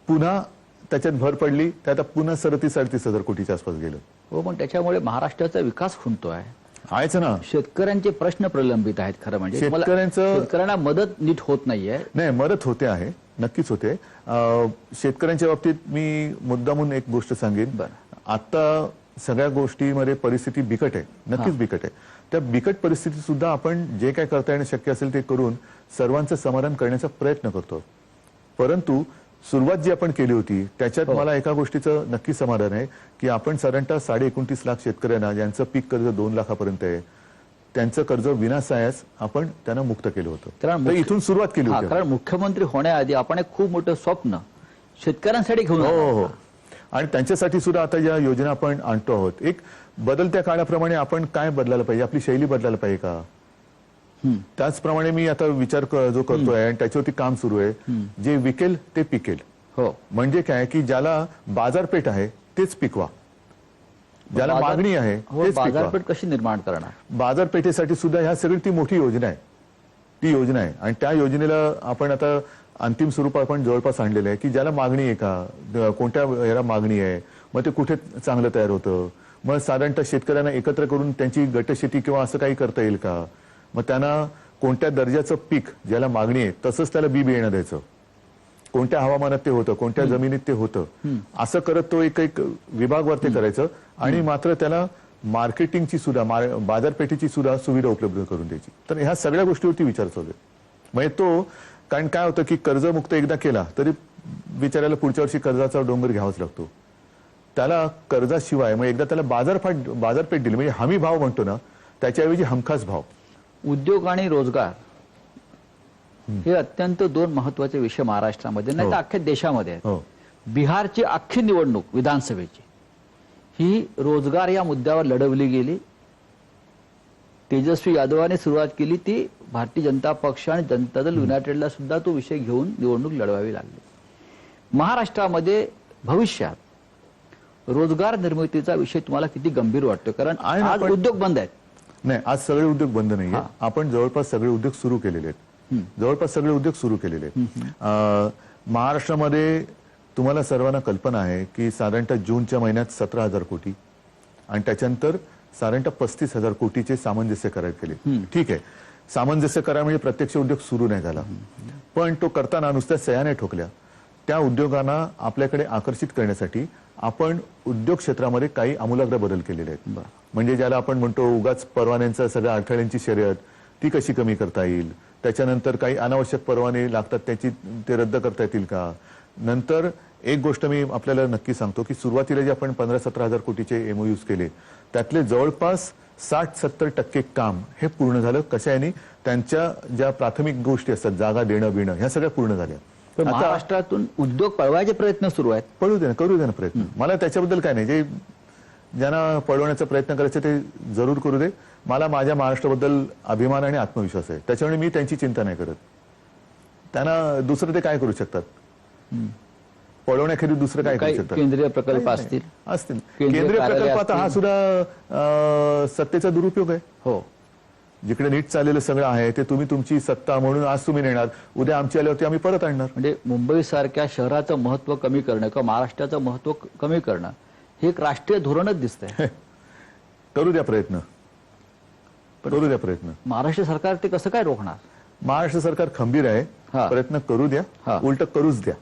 B: पुन्हा त्याच्यात भर पडली, ते आता पुन्हा 37,000-38,000 कोटीच्या आसपास गेलं.
A: हो, पण त्याच्यामुळे महाराष्ट्राचा विकास खुंटतोय.
B: आहेच ना.
A: शेतकऱ्यांचे प्रश्न प्रलंबित आहेत. खरं म्हणजे शेतकऱ्यांना मदत नीट होत नाहीये.
B: नाही, मदत होते आहे, नक्कीच होते. शेतकऱ्यांच्या बाबतीत मी मुद्दामून एक गोष्ट सांगेन. आता सगळ्या गोष्टीमध्ये परिस्थिती बिकट आहे, नक्कीच बिकट आहे. त्या बिकट परिस्थितीत सुद्धा आपण जे काय करता येणं शक्य असेल ते करून सर्वांचं समाधान करण्याचा प्रयत्न करतो. परंतु सुरुवात जी आपण केली होती त्याच्यात मला एका गोष्टीचं नक्की समाधान आहे की आपण साधारणतः 29.5 लाख शेतकऱ्यांना ज्यांचं पीक कर्ज 2 लाखापर्यंत आहे त्यांचं कर्ज विनासायास आपण त्यांना मुक्त केलं होतं. तर इथून सुरुवात केली होती.
A: कारण मुख्यमंत्री होण्याआधी आपण एक खूप मोठं स्वप्न शेतकऱ्यांसाठी घेऊन
B: हो, आणि त्यांच्यासाठी सुद्धा आता या योजना आपण आणतो आहोत. एक बदलत्या काळाप्रमाणे आपण काय बदलायला पाहिजे, आपली शैली बदलायला पाहिजे का? त्याचप्रमाणे मी आता विचार जो करतोय आणि त्याच्यावरती काम सुरू आहे, जे विकेल ते पिकेल.
A: हो,
B: म्हणजे काय की ज्याला बाजारपेठ आहे तेच पिकवा, ज्याला मागणी आहे तेच पिकवा.
A: बाजारपेठ कशी निर्माण करणार?
B: बाजारपेठेसाठी सुद्धा ह्या सगळी ती मोठी योजना आहे, ती योजना आहे. आणि त्या योजनेला आपण आता अंतिम स्वरूप आपण जवळपास आणलेलं आहे की ज्याला मागणी आहे का, कोणत्या याला मागणी आहे, मग ते कुठे चांगलं तयार होतं, मग साधारणतः शेतकऱ्यांना एकत्र करून त्यांची गटशेती किंवा असं काही करता येईल का, मग त्यांना कोणत्या दर्जाचं पीक ज्याला मागणी आहे तसंच त्याला बी बियाणं द्यायचं, कोणत्या हवामानात ते होतं, कोणत्या जमिनीत ते होतं, असं करत तो एक एक विभागवर ते करायचं आणि मात्र त्याला मार्केटिंगची सुद्धा बाजारपेठेची सुद्धा सुविधा उपलब्ध करून द्यायची. तर ह्या सगळ्या गोष्टीवरती विचार चालू आहे. म्हणजे तो, कारण काय होतं की कर्जमुक्त एकदा केला तरी बिचाऱ्याला पुढच्या वर्षी कर्जाचा डोंगर घ्यावाच लागतो. त्याला कर्जाशिवाय मग एकदा त्याला बाजारपेठ दिली म्हणजे हमी भाव म्हणतो ना, त्याच्याऐवजी हमखास भाव.
A: उद्योग आणि रोजगार हे अत्यंत दोन महत्वाचे विषय महाराष्ट्रामध्ये नाही तर अख्ख्या देशामध्ये आहेत.
B: हो.
A: बिहारची अख्खी निवडणूक विधानसभेची ही रोजगार या मुद्द्यावर लढवली गेली. तेजस्वी यादवाने सुरुवात केली ती भारतीय जनता पक्ष आणि जनता दल युनायटेडला सुद्धा तो विषय घेऊन निवडणूक लढवावी लागली. महाराष्ट्रामध्ये भविष्यात रोजगार निर्मितीचा विषय तुम्हाला किती गंभीर वाटतो? कारण
B: आहे ना,
A: आज
B: पण-
A: उद्योग बंद आहेत.
B: नाही, आज सगळे उद्योग बंद नाहीये.
A: हा.
B: आपण जवळपास सगळे उद्योग सुरू केलेले आहेत. जवळपास सगळे उद्योग सुरू केलेले आहेत. महाराष्ट्रामध्ये तुम्हाला सर्वांना कल्पना आहे की साधारणतः जूनच्या महिन्यात 17,000 कोटी आणि त्याच्यानंतर साधारणतः 35,000 कोटीचे सामंजस्य करार केले. ठीक आहे, सामंजस्य करार म्हणजे प्रत्यक्ष उद्योग सुरू नाही झाला, पण तो करताना नुसत्या सह्या नाही ठोकल्या. त्या उद्योगांना आपल्याकडे आकर्षित करण्यासाठी आपण उद्योग क्षेत्रामध्ये काही आमूलाग्र बदल केलेले आहेत. म्हणजे ज्याला आपण म्हणतो उगाच परवान्यांचा सगळ्या अडथळ्यांची शर्यत ती कशी कमी करता येईल, त्याच्यानंतर काही अनावश्यक परवाने लागतात ते रद्द करता येतील का. नंतर एक गोष्ट मी आपल्याला नक्की सांगतो की सुरुवातीला जे आपण 15-17,000 कोटीचे MOUs केले त्यातले जवळपास 60-70% काम हे पूर्ण झालं. कशाने? त्यांच्या ज्या प्राथमिक गोष्टी असतात, जागा देणं बिणं, ह्या सगळ्या पूर्ण झाल्या.
A: तर
B: आता
A: महाराष्ट्रातून उद्योग पळवायचे प्रयत्न सुरू आहेत.
B: पळू दे ना, करू दे ना प्रयत्न. मला त्याच्याबद्दल काय नाही, जे ज्यांना पळवण्याचा प्रयत्न करायचे ते जरूर करू दे. मला माझ्या महाराष्ट्राबद्दल अभिमान आणि आत्मविश्वास आहे, त्याच्यामुळे मी त्यांची चिंता नाही करत. त्यांना दुसरं ते काय करू शकतात? पळवण्याखेरीज दुसरं काय करू
A: काही
B: शकतात?
A: केंद्रीय प्रकल्प असतील.
B: केंद्रीय
A: कार्यालय
B: प्रकल्पात हा
A: असतील.
B: सुद्धा सत्तेचा दुरुपयोग आहे.
A: हो,
B: जिकडे नीट चाललेलं सगळं आहे ते तुम्ही तुमची सत्ता म्हणून आज तुम्ही नेणार, उद्या आमची आल्यावरती आम्ही परत आणणार.
A: म्हणजे मुंबई सारख्या शहराचं महत्व कमी करणं किंवा महाराष्ट्राचं महत्व कमी करणं हे एक राष्ट्रीय धोरणच दिसतंय.
B: करू द्या प्रयत्न, करू द्या प्रयत्न.
A: महाराष्ट्र सरकार ते कसं काय रोखणार?
B: महाराष्ट्र सरकार खंबीर आहे,
A: हा.
B: प्रयत्न करू द्या,
A: हा.
B: उलट करूच द्या.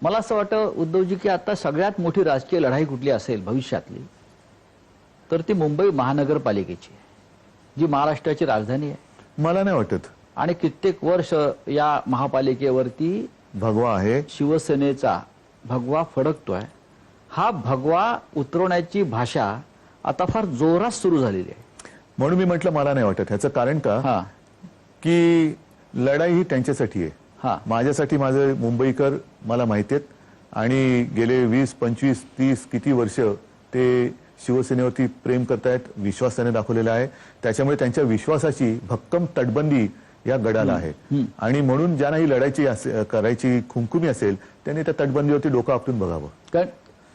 A: मला असं वाटतं उद्धवजी की आता सगळ्यात मोठी राजकीय लढाई कुठली असेल भविष्यातली तर ती मुंबई महानगरपालिकेची आहे, जी महाराष्ट्राची राजधानी आहे.
B: मला नाही वाटत.
A: आणि कित्येक वर्ष या महापालिकेवरती
B: भगवा आहे.
A: शिवसेनेचा भगवा फडकतोय. हा भगवा उतरवण्याची भाषा आता फार जोरात सुरू झालेली आहे.
B: म्हणून मी म्हटलं मला नाही वाटत. ह्याचं कारण का
A: हा
B: की लढाई ही त्यांच्यासाठी आहे.
A: हा
B: माझ्यासाठी माझे मुंबईकर मला माहिती आहेत आणि गेले 20, 25, 30 किती वर्ष ते शिवसेनेवरती प्रेम करतायत, विश्वास त्याने दाखवलेला आहे. त्याच्यामुळे त्यांच्या विश्वासाची भक्कम तटबंदी या गडाला आहे. आणि म्हणून ज्यांना ही लढायची करायची खुमखुमी असेल त्यांनी त्या तटबंदीवरती डोकं आपटून बघावं.
A: कारण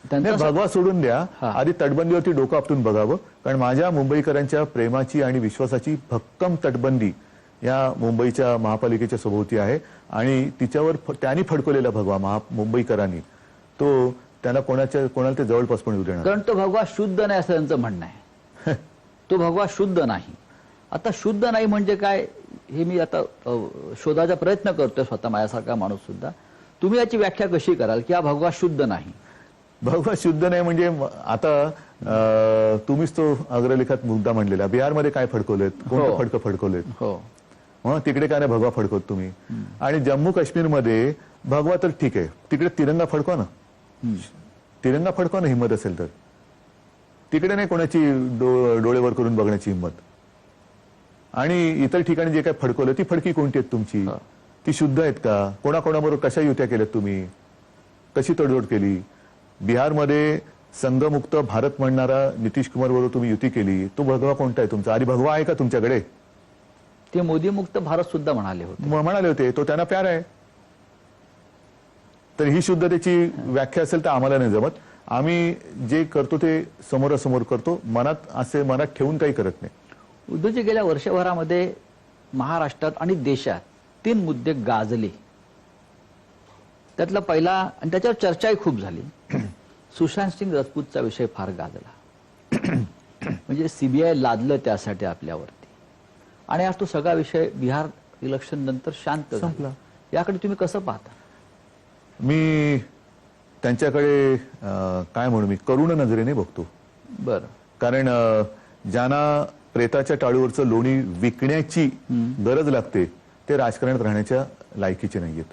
B: नाही,
A: त्यांचा
B: भगवा सोडून द्या,
A: हा.
B: आधी तटबंदीवरती डोकं आपटून बघावं. कारण माझ्या मुंबईकरांच्या प्रेमाची आणि विश्वासाची भक्कम तटबंदी या मुंबईच्या महापालिकेच्या सभोवती आहे आणि तिच्यावर त्यांनी फडकवलेला भगवा मुंबईकरांनी तो त्यांना कोणाला ते जवळपास पण येऊ देणार.
A: कारण तो भगवा शुद्ध नाही असं त्यांचं म्हणणं आहे. तो भगवा शुद्ध नाही. आता शुद्ध नाही म्हणजे काय हे मी आता शोधायचा प्रयत्न करतोय स्वतः माझ्यासारखा माणूस सुद्धा. तुम्ही याची व्याख्या कशी कराल की हा भगवा शुद्ध नाही?
B: भगवा शुद्ध नाही म्हणजे आता तुम्हीच तो अग्रलेखात मुद्दा म्हणलेला, बिहारमध्ये काय फडकवलेत, कोणतं फडकं फडकवलेत?
A: हो,
B: तिकडे काय नाही भगवा फडकवत तुम्ही. आणि जम्मू काश्मीरमध्ये भगवा तर ठीक आहे, तिकडे तिरंगा फडकवा ना. तिरंगा फडकवा ना हिंमत असेल तर. तिकडे नाही कोणाची डोळे वर करून बघण्याची हिंमत. आणि इतर ठिकाणी जे काय फडकवलं ती फडकी कोणती आहेत तुमची? ती शुद्ध आहेत का? कोणाकोणाबरोबर कशा युत्या केल्यात तुम्ही? कशी तडजोड केली? बिहारमध्ये संघमुक्त भारत म्हणणारा नितीश कुमार बरोबर तुम्ही युती केली, तो भगवा कोणता आहे तुमचा? आधी भगवा आहे का तुमच्याकडे?
A: ते मोदी मुक्त भारत सुद्धा म्हणाले होते.
B: म्हणाले होते तो त्यांना प्यार आहे. तर ही शुद्धतेची व्याख्या असेल तर आम्हाला नाही जमत. आम्ही जे करतो ते समोरासमोर करतो, मनात ठेवून काही करत नाही.
A: उद्धवजी गेल्या वर्षभरामध्ये महाराष्ट्रात आणि देशात 3 मुद्दे गाजले त्यातला पहिला, आणि त्याच्यावर चर्चाही खूप झाली, सुशांत सिंग राजपूतचा विषय फार गाजला. म्हणजे सीबीआय लादलं त्यासाठी आपल्यावरती, आणि आज तो सगळा विषय बिहार इलेक्शन नंतर शांत
B: संपला.
A: याकडे तुम्ही कसं पाहता?
B: मी त्यांच्याकडे काय म्हणू, मी करुण नजरेने बघतो.
A: बरं.
B: कारण ज्यांना प्रेताच्या टाळूवरचं लोणी विकण्याची गरज लागते ते राजकारणात राहण्याच्या लायकीचे नाहीयेत.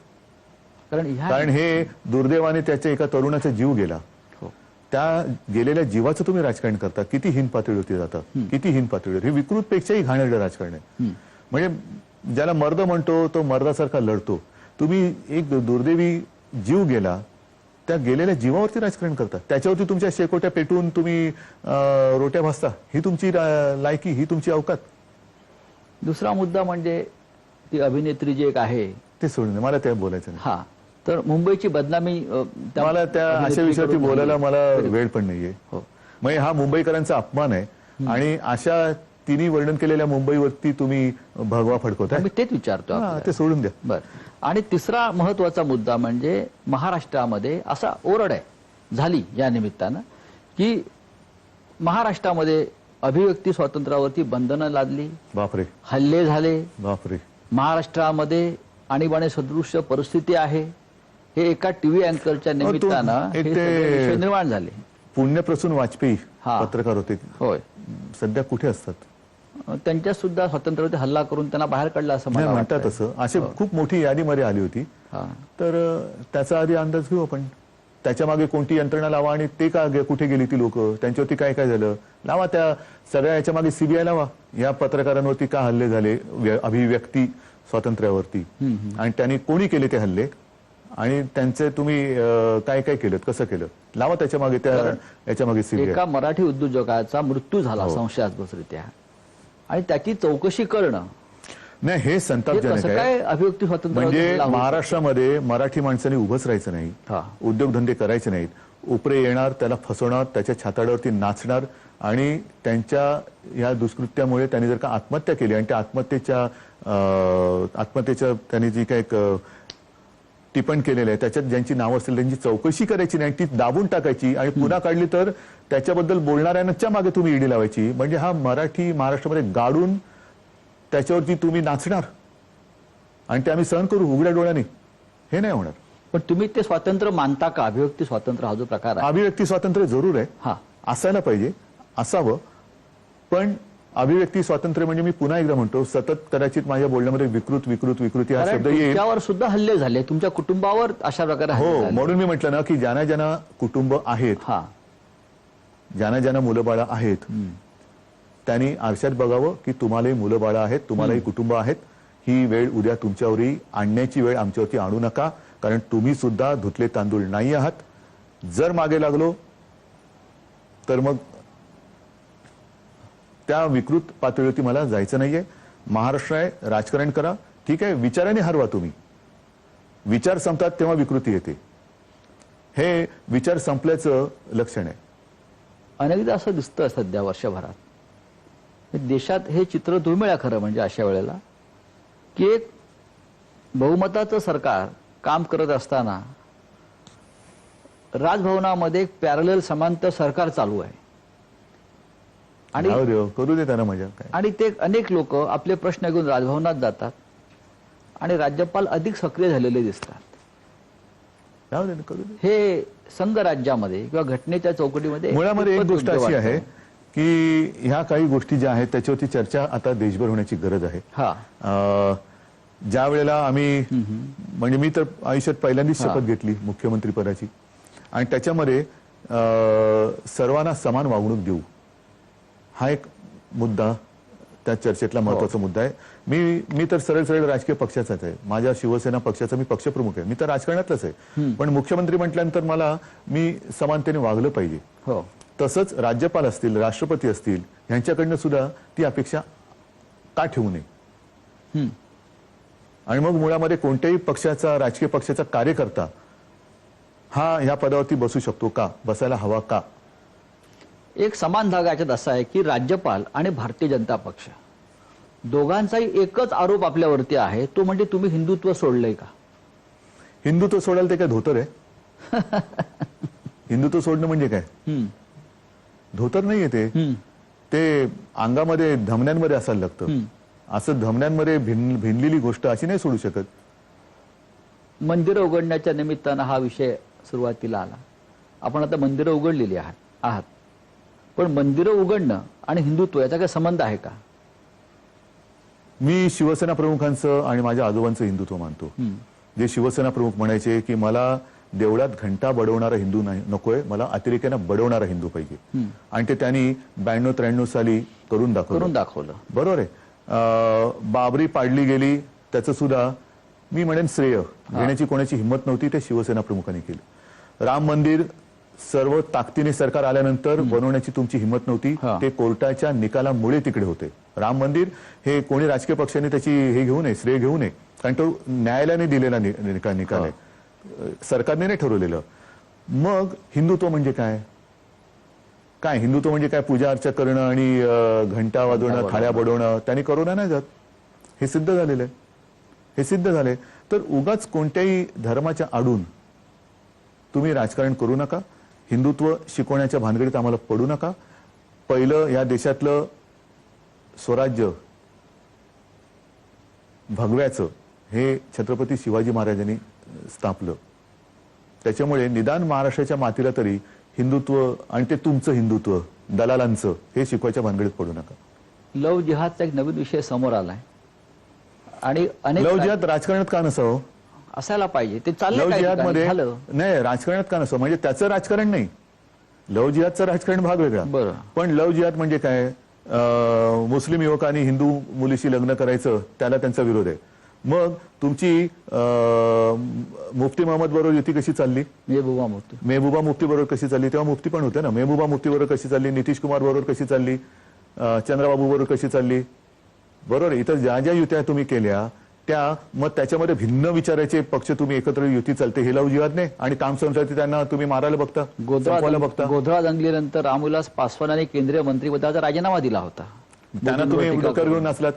B: कारण हे दुर्दैवाने त्याच्या एका तरुणाचा जीव गेला.
A: हो.
B: त्या गेलेल्या जीवाचं तुम्ही राजकारण करता. किती हीन पातळीवरती जातात, किती हीन पातळीवर. हे विकृतपेक्षाही घाणेरडं राजकारण आहे. म्हणजे ज्याला मर्द म्हणतो तो मर्दासारखा लढतो. तुम्ही एक दुर्दैवी जीव गेला, त्या गेलेल्या जीवावरती राजकारण करता. त्याच्यावरती तुमच्या शेकोट्या पेटून तुम्ही रोट्या भाजता. ही तुमची लायकी, ही तुमची अवकात.
A: दुसरा मुद्दा म्हणजे ती अभिनेत्री जी एक आहे,
B: ते सोडून मला त्या बोलायचं नाही.
A: हा, तर मुंबईची बदनामी
B: मला त्या अशा विषयावरती बोलायला मला वेळ पण नाहीये.
A: हो.
B: म्हणजे हा मुंबईकरांचा अपमान आहे, आणि अशा तिन्ही वर्णन केलेल्या मुंबईवरती तुम्ही भगवा फडकवताय.
A: मी तेच विचारतो
B: हा,
A: आपल्याला.
B: ते सोडून द्या.
A: बर. आणि तिसरा महत्वाचा मुद्दा म्हणजे महाराष्ट्रामध्ये असा ओरड आहे झाली या निमित्तानं की महाराष्ट्रामध्ये अभिव्यक्ती स्वातंत्र्यावरती बंधनं लादली,
B: बापरे
A: हल्ले झाले,
B: बापरे.
A: महाराष्ट्रामध्ये आणीबाणी सदृश्य परिस्थिती आहे. हे एका टीव्ही अँकरच्या निमित्तानं
B: एक
A: हे
B: ते-
A: सगळे विषय निर्माण झाले.
B: पुण्यप्रसून वाजपेयी
A: हा.
B: पत्रकार होते,
A: होय.
B: सध्या कुठे असतात?
A: त्यांच्या सुद्धा स्वातंत्र्यावरती हल्ला करून त्यांना बाहेर काढलं असं
B: नाही
A: मला
B: म्हणतात
A: वाटतंय.
B: असं. अशी खूप मोठी यादीमध्ये आली होती.
A: हा.
B: तर त्याचा आधी अंदाज घेऊ आपण. त्याच्या मागे कोणती यंत्रणा लावा, आणि ते का कुठे गेली ती लोक, त्यांच्यावरती काय काय झालं लावा. त्या सगळ्या याच्या मागे सीबीआय लावा. या पत्रकारांवरती का हल्ले झाले अभिव्यक्ती स्वातंत्र्यावरती, आणि त्यांनी कोणी केले ते हल्ले, आणि त्यांचे तुम्ही काय काय केलं, कसं केलं, लावा त्याच्या मागे, त्या याच्या मागे सीबीआय.
A: एका मराठी उद्योजकाचा मृत्यू झाला संशयास्पदरित्या, आणि त्याची चौकशी करणं
B: नाही, हे
A: हे
B: संतापजनक
A: कसं
B: आहे.
A: काय अभिव्यक्ती स्वातंत्र्य
B: म्हणजे महाराष्ट्रामध्ये मराठी माणसांनी उभंच राहायचं नाही,
A: हा.
B: उद्योगधंदे करायचे नाहीत. उपरे येणार, त्याला फसवणार, त्याच्या छाताडावरती नाचणार, आणि त्यांच्या या दुष्कृत्यामुळे त्यांनी जर का आत्महत्या केली, आणि त्या आत्महत्येच्या त्यांनी जी काही टिप्पण केलेलं आहे त्याच्यात ज्यांची नावं असतील त्यांची चौकशी करायची नाही, ती दाबून टाकायची, आणि पुन्हा काढली तर त्याच्याबद्दल बोलणाऱ्यांच्या मागे तुम्ही ईडी लावायची. म्हणजे हा मराठी महाराष्ट्रामध्ये गाडून त्याच्यावरती तुम्ही नाचणार, आणि ते आम्ही सहन करू उघड्या डोळ्यांनी, हे नाही होणार.
A: पण तुम्ही ते स्वातंत्र्य मानता का? अभिव्यक्ती स्वातंत्र्य हा जो प्रकार आहे,
B: अभिव्यक्ती स्वातंत्र्य जरूर आहे,
A: हा,
B: असायला पाहिजे, असावं. पण अभिव्यक्ती स्वातंत्र्य म्हणजे मी पुन्हा एकदा म्हणतो, सतत कदाचित माझ्या बोलण्यामध्ये विकृती हा
A: कारण
B: शब्द येईल.
A: तुमच्यावर सुद्धा हल्ले झाले, तुमच्या कुटुंबावर अशा प्रकारे हल्ले
B: हो,
A: झाले.
B: म्हणून मी म्हटलं ना की ज्यांना ज्यांना कुटुंब आहेत,
A: हा,
B: ज्यांना ज्यांना मुलं बाळं आहेत, त्यांनी आरशात बघावं की तुम्हालाही मुलं बाळं आहेत, तुम्हालाही कुटुंब आहेत. ही वेळ उद्या तुमच्यावरही आणण्याची वेळ आमच्यावरती आणू नका, कारण तुम्ही सुद्धा धुतले तांदूळ नाही आहात. जर मागे लागलो तर मग त्या विकृत पातळीवरती मला जायचं नाहीये. महाराष्ट्र आहे, राजकारण करा, ठीक आहे, विचाराने हरवा तुम्ही. विचार संपतात तेव्हा विकृती येते. हे विचार संपल्याचं लक्षण आहे.
A: अनेकदा असं दिसतं सध्या वर्षभरात देशात हे चित्र दुर्मिळ आहे खरं म्हणजे अशा वेळेला, की एक बहुमताचं सरकार काम करत असताना राजभवनामध्ये एक पॅरलल समांतर सरकार चालू आहे, आणि
B: जाऊ दे, करू दे त्यांना मजा काय.
A: आणि ते अनेक लोक आपले प्रश्न घेऊन राजभवनात जातात, आणि राज्यपाल अधिक सक्रिय झालेले दिसतात.
B: जाऊ दे, करू दे.
A: हे संघ राज्यामध्ये किंवा घटनेच्या चौकटीमध्ये
B: मुळामध्ये एक
A: कितपत
B: गोष्ट
A: योग्य
B: अशी
A: वाटतं?
B: आहे की ह्या काही गोष्टी ज्या आहेत त्याच्यावरती चर्चा आता देशभर होण्याची गरज आहे.
A: हा,
B: ज्या वेळेला आम्ही म्हणजे मी तर आयुष्यात पहिल्यांदाच शपथ घेतली मुख्यमंत्री पदाची, आणि त्याच्यामध्ये सर्वांना समान वागणूक देऊ हा एक मुद्दा त्या चर्चेतला महत्वाचा मुद्दा आहे. मी तर सरळ सरळ राजकीय पक्षाचाच आहे. माझ्या शिवसेना पक्षाचा मी पक्षप्रमुख आहे. मी तर राजकारणातलाच आहे. पण मुख्यमंत्री म्हटल्यानंतर मला मी समानतेने वागलं पाहिजे.
A: हो,
B: तसंच राज्यपाल असतील, राष्ट्रपती असतील, यांच्याकडनं सुद्धा ती अपेक्षा का ठेवू नये. आणि मग मुळामध्ये कोणत्याही पक्षाचा, राजकीय पक्षाचा कार्यकर्ता हा ह्या पदावरती बसू शकतो का, बसायला हवा का?
A: एक समान धागा याच्यात असा आहे की राज्यपाल आणि भारतीय जनता पक्ष दोघांचाही एकच आरोप आपल्यावरती आहे, तो म्हणजे तुम्ही हिंदुत्व सोडलंय का.
B: हिंदुत्व सोडायला ते काय धोतर आहे? हिंदुत्व सोडणं म्हणजे काय?
A: हम्म,
B: धोतर नाहीये ते.
A: हम्म,
B: ते अंगामध्ये धमन्यांमध्ये असायला लागतं.
A: हम्म.
B: असं धमन्यांमध्ये भिनलेली गोष्ट अशी नाही सोडू शकत.
A: मंदिरं उघडण्याच्या निमित्तानं हा विषय सुरुवातीला आला. आपण आता मंदिरं उघडलेली आहात, पण मंदिरं उघडणं आणि हिंदुत्व याचा काही संबंध आहे का?
B: मी शिवसेना प्रमुखांचं आणि माझ्या आजोबांचं हिंदुत्व मानतो. जे शिवसेना प्रमुख म्हणायचे की मला देवळात घंटा बडवणारा हिंदू नाही नकोय, मला अतिरेक्यानं बडवणारा हिंदू पाहिजे. आणि ते त्यांनी 92-93 साली करून दाखवलं. बरोबर आहे. बाबरी पाडली गेली, त्याचं सुद्धा मी म्हणेन श्रेय घेण्याची कोणाची हिंमत नव्हती, ते शिवसेना प्रमुखांनी केलं. राम मंदिर सर्व ताकदीने सरकार आल्यानंतर बनवण्याची तुमची हिंमत नव्हती, ते कोर्टाच्या निकालामुळे तिकडे होते. राम मंदिर हे कोणी राजकीय पक्षाने त्याची हे घेऊ नये, श्रेय घेऊ नये, कारण तो न्यायालयाने दिलेला निकाल आहे, सरकारने नाही ठरवलेलं. मग हिंदुत्व म्हणजे काय? काय हिंदुत्व म्हणजे काय? पूजा अर्चा करणं आणि घंटा वाजवणं, थाळ्या बडवणं, त्यांनी करोना नाही जात. हे सिद्ध झालेलं आहे. हे सिद्ध झाले. तर उगाच कोणत्याही धर्माच्या आडून तुम्ही राजकारण करू नका. हिंदुत्व शिकवण्याच्या भानगडीत आम्हाला पडू नका. पहिलं या देशातलं स्वराज्य भगव्याचं हे छत्रपती शिवाजी महाराजांनी स्थापलं. त्याच्यामुळे निदान महाराष्ट्राच्या मातीला तरी हिंदुत्व आणि ते तुमचं हिंदुत्व दलालांचं हे शिकवायच्या भानगडीत पडू नका.
A: लव जिहादचा एक नवीन विषय समोर आलाय आणि अनेक
B: लव जिहाद राजकारणात का नसावं?
A: असायला पाहिजे. ते
B: लव
A: चाललं
B: जिहाद मध्ये
A: झालं.
B: नाही, राजकारणात का नसावं म्हणजे त्याचं राजकारण नाही. लव जिहादचं राजकारण भाग वेगळा.
A: बरं.
B: पण लव जिहाद म्हणजे काय? मुस्लिम युवकांनी हिंदू मुलीशी लग्न करायचं, त्याला त्यांचा विरोध आहे. मग तुमची मुफ्ती मोहम्मद बरोबर युती कशी चालली? मेहबूबा मुफ्ती बरोबर कशी चालली? तेव्हा मुफ्ती पण होते ना. मेहबूबा मुफ्ती बरोबर कशी चालली? नितीश कुमार बरोबर कशी चालली? चंद्रबाबू बरोबर कशी चालली? बरोबर. इतर ज्या ज्या युत्या तुम्ही केल्या त्या, मग त्याच्यामध्ये भिन्न विचाराचे पक्ष तुम्ही एकत्र युती चालते, हे लव जिहाद नाही. आणि काम संस्कृती त्यांना तुम्ही मारायला बघता, संपवायला बघता.
A: गोधळा दंगलीनंतर रामविलास पासवान केंद्रीय मंत्रिपदाचा राजीनामा दिला होता.
B: त्यांना तुम्ही डोक्यावर घेऊन नसलात.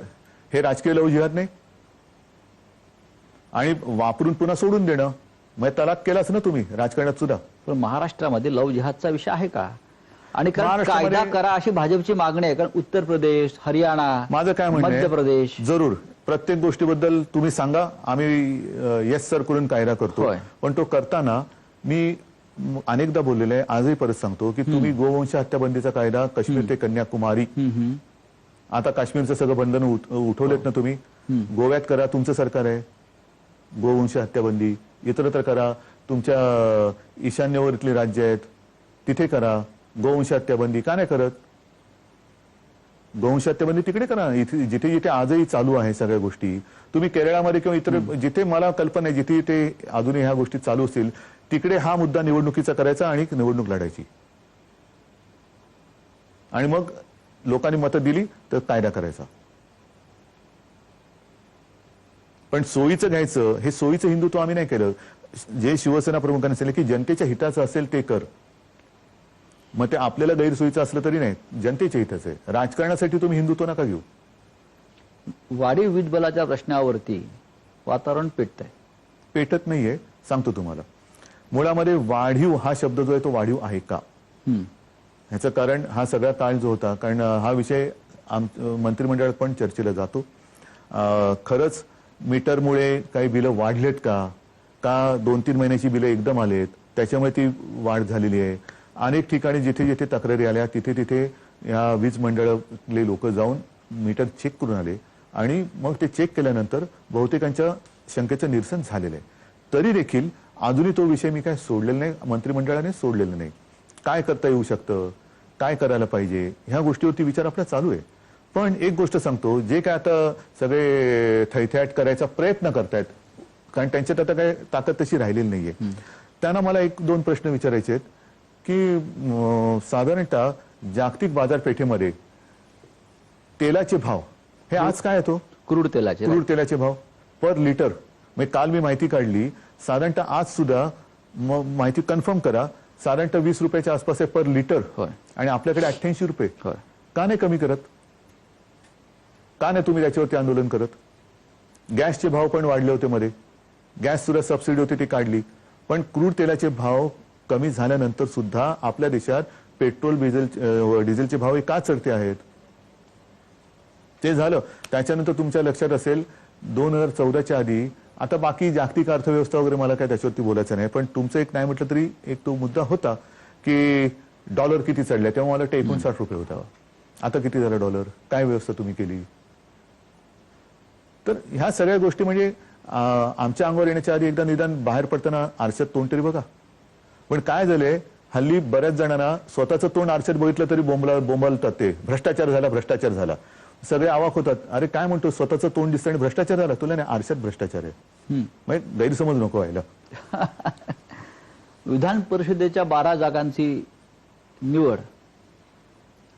B: हे राजकीय लव जिहाद नाही. आणि वापरून पुन्हा सोडून देणं, मग तलाक केलाच ना तुम्ही राजकारणात सुद्धा.
A: पण महाराष्ट्रामध्ये लव जिहादचा विषय आहे का? आणि कायदा करा अशी भाजपची मागणी आहे. कारण उत्तर प्रदेश, हरियाणा,
B: माझं काय म्हणणं
A: मध्य प्रदेश,
B: जरूर प्रत्येक गोष्टीबद्दल तुम्ही सांगा, आम्ही येस सर करून कायदा करतो. पण तो करताना मी अनेकदा बोललेलो आहे, आजही परत सांगतो की तुम्ही गोवंश हत्याबंदीचा कायदा काश्मीर ते कन्याकुमारी, आता काश्मीरचं सगळं बंधन उठवलेत ना तुम्ही, गोव्यात करा, तुमचं सरकार आहे. गोवंश हत्याबंदी इतरत्र करा, तुमच्या ईशान्येवरतली राज्य आहेत तिथे करा. गोवंश हत्याबंदी का नाही करत? गोवंश हत्याबंदी तिकडे करा, इथे जिथे जिथे आजही चालू आहे सगळ्या गोष्टी. तुम्ही केरळामध्ये किंवा इतर जिथे मला कल्पना आहे जिथे जिथे अजूनही ह्या गोष्टी चालू असतील तिकडे हा मुद्दा निवडणुकीचा करायचा आणि निवडणूक लढायची. आणि मग लोकांनी मतं दिली तर कायदा करायचा. पण सोयीचं घ्यायचं, हे सोयीचं हिंदुत्व आम्ही नाही केलं. जे शिवसेना प्रमुखांनी सांगितलं की जनतेच्या हिताचं असेल ते कर, मग ते आपल्याला गैरसोयीचं असलं तरी नाही, जनतेच्या हिताचं आहे. राजकारणासाठी तुम्ही हिंदुत्व नका घेऊ.
A: वाढीव वीज बलाच्या प्रश्नावरती वातावरण पेटतंय.
B: पेटत नाहीये, सांगतो तुम्हाला. मुळामध्ये वाढीव हा शब्द जो आहे तो वाढीव आहे का, ह्याचं कारण हा सगळा काळ जो होता, कारण हा विषय मंत्रिमंडळात पण चर्चेला जातो. खरंच मीटरमुळे काही बिलं वाढलेत का, 2-3 महिन्याची बिलं एकदम आलेत त्याच्यामुळे ती वाढ झालेली आहे. अनेक ठिकाणी जिथे जिथे तक्रारी आल्या तिथे तिथे या वीज मंडळातले लोक जाऊन मीटर चेक करून आले आणि मग ते चेक केल्यानंतर बहुतेकांच्या शंकेचं निरसन झालेलं आहे. तरी देखील अजूनही तो विषय मी काय सोडलेला नाही, मंत्रिमंडळाने सोडलेला नाही. काय करता येऊ शकतं, काय करायला पाहिजे, ह्या गोष्टीवरती विचार आपला चालू आहे. पण एक गोष्ट सांगतो, जे काय आता सगळे थैथयाट करायचा प्रयत्न करतायत, कारण त्यांच्यात आता काय ताकद तशी राहिलेली नाहीये, त्यांना मला 1-2 प्रश्न विचारायचे आहेत की साधारणतः जागतिक बाजारपेठेमध्ये तेलाचे भाव हे आज काय येतो, क्रूड तेलाचे भाव पर लिटर, म्हणजे काल मी माहिती काढली, साधारणतः आज सुद्धा माहिती कन्फर्म करा, साधारणतः 20 रुपयाच्या आसपास आहे पर लिटर. आणि आपल्याकडे 88 रुपये. का नाही कमी करत? का नाही तुम्ही त्याच्यावरती आंदोलन करत? गॅसचे भाव पण वाढले होते मध्ये, गॅस सुद्धा सबसिडी होती ती काढली, पण क्रूड तेलाचे भाव कमी झाल्यानंतर सुद्धा आपल्या देशात पेट्रोल डिझेलचे भाव हे का चढते आहेत? ते झालं. त्याच्यानंतर तुमच्या लक्षात असेल 2014च्या आधी, आता बाकी जागतिक अर्थव्यवस्था वगैरे मला काय त्याच्यावरती बोलायचं नाही, पण तुमचं एक नाही म्हटलं तरी एक तो मुद्दा होता की डॉलर किती चढले. तेव्हा मला वाटतं 59 रुपये होता. आता किती झालं डॉलर? काय व्यवस्था तुम्ही केली? तर ह्या सगळ्या गोष्टी म्हणजे आमच्या अंगावर येण्याच्या आधी एकदा निदान बाहेर पडताना आरशात तोंड तरी बघा. पण काय झालंय, हल्ली बऱ्याच जणांना स्वतःचं तोंड आरशात बघितलं तरी बोंबलतात, ते भ्रष्टाचार झाला, भ्रष्टाचार झाला. सगळे अवाक होतात, अरे काय म्हणतो, स्वतःचं तोंड दिसतं आणि भ्रष्टाचार झाला? तुला नाही, आरशात भ्रष्टाचार आहे. म्हणजे गैरसमज नको व्हायला.
A: विधान परिषदेच्या 12 जागांची निवड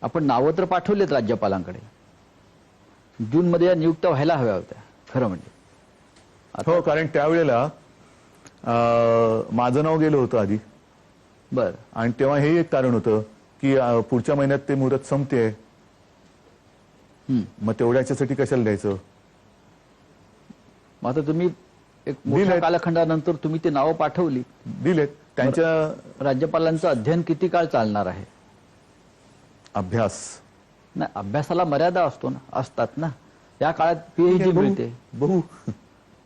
A: आपण नावं तर पाठवलेत राज्यपालांकडे. जूनमध्ये या नियुक्त्या व्हायला हव्या होत्या खरं म्हणजे.
B: हो, कारण त्यावेळेला माझं नाव गेलं होतं आधी.
A: बर.
B: आणि तेव्हा हे एक कारण होतं की पुढच्या महिन्यात ते मुहूर्त संपते, मग तेवढ्याच्यासाठी कशाला द्यायचं.
A: मग आता तुम्ही एक मोठ्या कालखंडानंतर तुम्ही ती नावं पाठवली,
B: दिलेत. त्यांच्या
A: राज्यपालांचं अध्ययन किती काळ चालणार आहे?
B: अभ्यास
A: नाही, अभ्यासाला मर्यादा असतात ना. या काळात पीएचडी मिळते,
B: बहु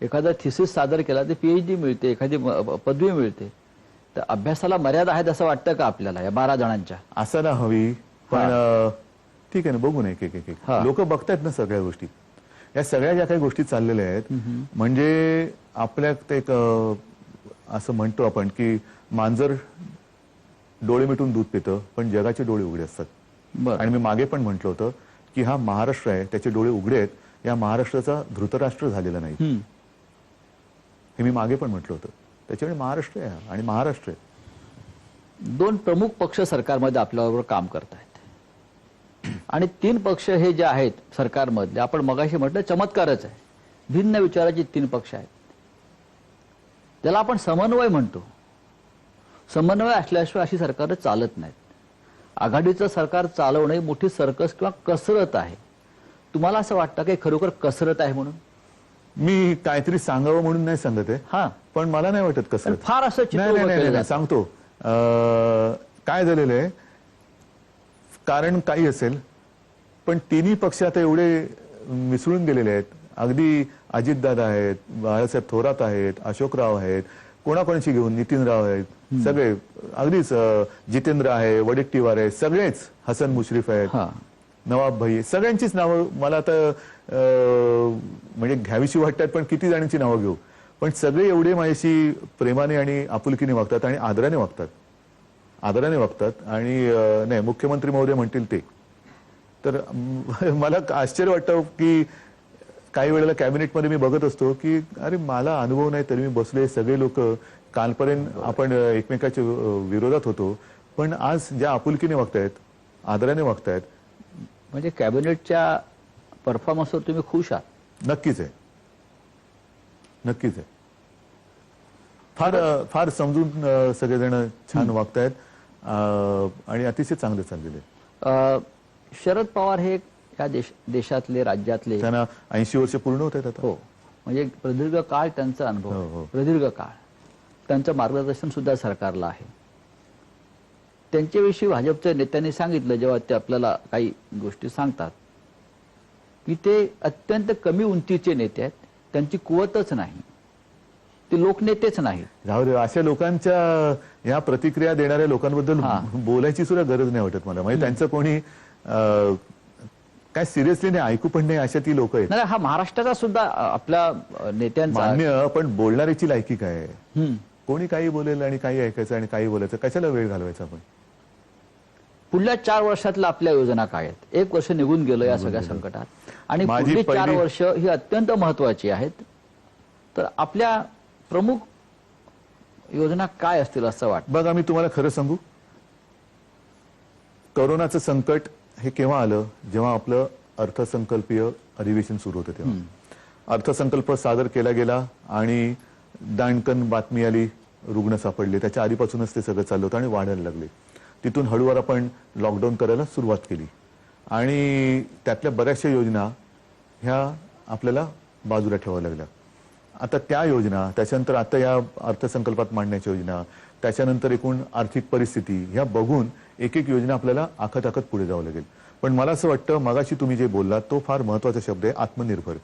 A: एखादा थिसिस सादर केला तर पीएचडी मिळते, एखादी पदवी मिळते. तर अभ्यासाला मर्यादा आहेत असं वाटतं का आपल्याला या 12 जणांच्या?
B: असायला हवी, पण ठीक आहे ना, बघू नये. एक लोक बघतायत ना सगळ्या गोष्टी. या सगळ्या ज्या काही गोष्टी चाललेल्या आहेत, म्हणजे आपल्यात एक असं म्हणतो आपण की मांजर डोळे मिटून दूध पितं, पण जगाचे डोळे उघडे असतात. आणि मी मागे पण म्हटलं होतं की हा महाराष्ट्र आहे, त्याचे डोळे उघडे आहेत. या महाराष्ट्राचा धृतराष्ट्र झालेला नाही, हे मी मागे पण म्हटलं होतं. त्याच्यामुळे महाराष्ट्र आहे आणि महाराष्ट्र आहे.
A: 2 प्रमुख पक्ष सरकारमध्ये आपल्याबरोबर काम करत आहेत आणि 3 पक्ष हे जे आहेत सरकारमधले, आपण मगाशी म्हटलं चमत्कारच आहे. भिन्न विचाराचे 3 पक्ष आहेत, त्याला आपण समन्वय म्हणतो. समन्वय असल्याशिवाय अशी सरकार चालत नाहीत. आघाडीचं सरकार चालवणे ही मोठी सर्कस किंवा कसरत आहे. तुम्हाला असं वाटतं की खरोखर कसरत आहे म्हणून?
B: मी काहीतरी सांगावं म्हणून नाही सांगत आहे, पण मला नाही वाटत कसरत.
A: फार असं
B: नाही, सांगतो. काय झालेलं आहे, कारण काही असेल, पण तिन्ही पक्ष आता एवढे मिसळून गेलेले आहेत. अगदी अजितदादा आहेत, बाळासाहेब थोरात आहेत, अशोकराव आहेत, कोणाकोणाशी घेऊन नितीनराव आहेत, सगळे अगदीच जितेंद्र आहे, वडेट्टीवार आहे, सगळेच, हसन मुश्रीफ आहेत, नवाब भाई, सगळ्यांचीच नावं मला आता म्हणजे घ्यावीशी वाटतात, पण किती जणांची नावं घेऊ. पण सगळे एवढे माझ्याशी प्रेमाने आणि आपुलकीने वागतात आणि आदराने वागतात. आणि नाही, मुख्यमंत्री महोदय म्हणतील ते. तर मला आश्चर्य वाटतं की काही वेळेला कॅबिनेटमध्ये मी बघत असतो की अरे मला अनुभव नाही तरी मी बसलोय, सगळे लोक कालपर्यंत आपण एकमेकाच्या विरोधात होतो, पण आज ज्या आपुलकीने वागतायत, आदराने वागतायत,
A: म्हणजे कॅबिनेटच्या परफॉर्मन्सवर तुम्ही खुश आहात?
B: नक्कीच आहे. फार समजून सगळेजण छान वागतायत आणि अतिशय चांगले चाललेले.
A: शरद पवार हे या देशातले, राज्यातले,
B: त्यांना 80 वर्ष पूर्ण होत आहेत आता.
A: हो, म्हणजे प्रदीर्घ काळ त्यांचा अनुभव, प्रदीर्घ काळ त्यांचं मार्गदर्शन सुद्धा सरकारला आहे. त्यांच्याविषयी भाजपच्या नेत्यांनी सांगितलं, जेव्हा ते आपल्याला काही गोष्टी सांगतात, की ते अत्यंत कमी उंचीचे नेते आहेत, त्यांची कुवतच नाही, ते लोकनेतेच नाही.
B: जाऊ दे, अशा लोकांच्या ह्या प्रतिक्रिया देणाऱ्या लोकांबद्दल बोलायची सुद्धा गरज नाही वाटत मला. म्हणजे त्यांचं कोणी काय सिरियसली नाही, ऐकू पण नाही, अशा ती लोक आहेत.
A: नाही, हा महाराष्ट्राचा सुद्धा आपल्या नेत्यांचा
B: मान्य, पण बोलणाऱ्याची लायकी काय आहे? कोणी काही बोलेल आणि काही ऐकायचं आणि काही बोलायचं, कशाला वेळ घालवायचा आपण?
A: पुढल्या 4 वर्षातल्या आपल्या योजना काय आहेत? 1 वर्ष निघून गेलं या सगळ्या संकटात, आणि पुढली 4 वर्ष ही अत्यंत महत्वाची आहेत. तर आपल्या प्रमुख योजना काय असतील असं वाटतं?
B: बघा, मी तुम्हाला खरं सांगू, कोरोनाचं संकट हे केव्हा आलं? जेव्हा आपलं अर्थसंकल्पीय अधिवेशन सुरू होतं तेव्हा. अर्थसंकल्प सादर केला गेला आणि दाणकन बातमी आली, रुग्ण सापडले. त्याच्या आधीपासूनच ते सगळं चाललं होतं आणि वाढायला लागले. तिथून हळूवार आपण लॉकडाऊन करायला सुरुवात केली आणि त्यातल्या बऱ्याचशा योजना ह्या आपल्याला बाजूला ठेवाव्या लागल्या. आता त्या योजना, त्याच्यानंतर आता या अर्थसंकल्पात मांडण्याच्या योजना, त्याच्यानंतर एकूण आर्थिक परिस्थिती ह्या बघून एक एक योजना आपल्याला आखत आखत पुढे जावं लागेल. पण मला असं वाटतं मगाशी तुम्ही जे बोललात तो फार महत्वाचा शब्द आहे, आत्मनिर्भर.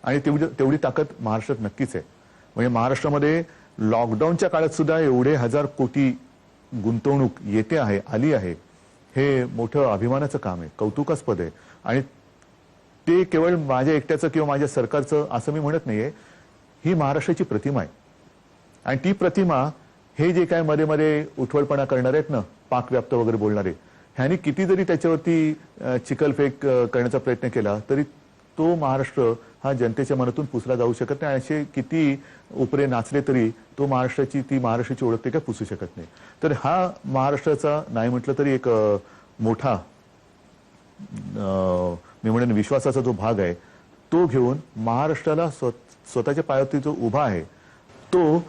B: आणि तेवढी ताकद महाराष्ट्रात नक्कीच आहे. म्हणजे महाराष्ट्रामध्ये लॉकडाऊनच्या काळात सुद्धा एवढे 1000 कोटी गुंतवणूक येते आहे, आली आहे, हे मोठं अभिमानाचं काम आहे, कौतुकास्पद आहे. आणि ते केवळ माझ्या एकट्याचं किंवा माझ्या सरकारचं असं मी म्हणत नाहीये, ही महाराष्ट्राची प्रतिमा आहे. आणि ती प्रतिमा हे जे काय मध्ये मध्ये उठवळपणा करणार आहेत ना, पाकव्याप्त वगैरे बोलणारे, ह्यांनी किती जरी त्याच्यावरती चिखलफेक करण्याचा प्रयत्न केला तरी तो महाराष्ट्र हा जनतेच्या मनातून पुसला जाऊ शकत नाही. असे किती उपरे नाचले तरी ती महाराष्ट्राची ओळख ते काय पुसू शकत नाही. तर हा महाराष्ट्राचा नाही म्हटलं तरी एक मोठा मी म्हणेन विश्वासाचा जो भाग आहे तो घेऊन महाराष्ट्राला स्वतःच्या पायावरती जो उभा आहे तो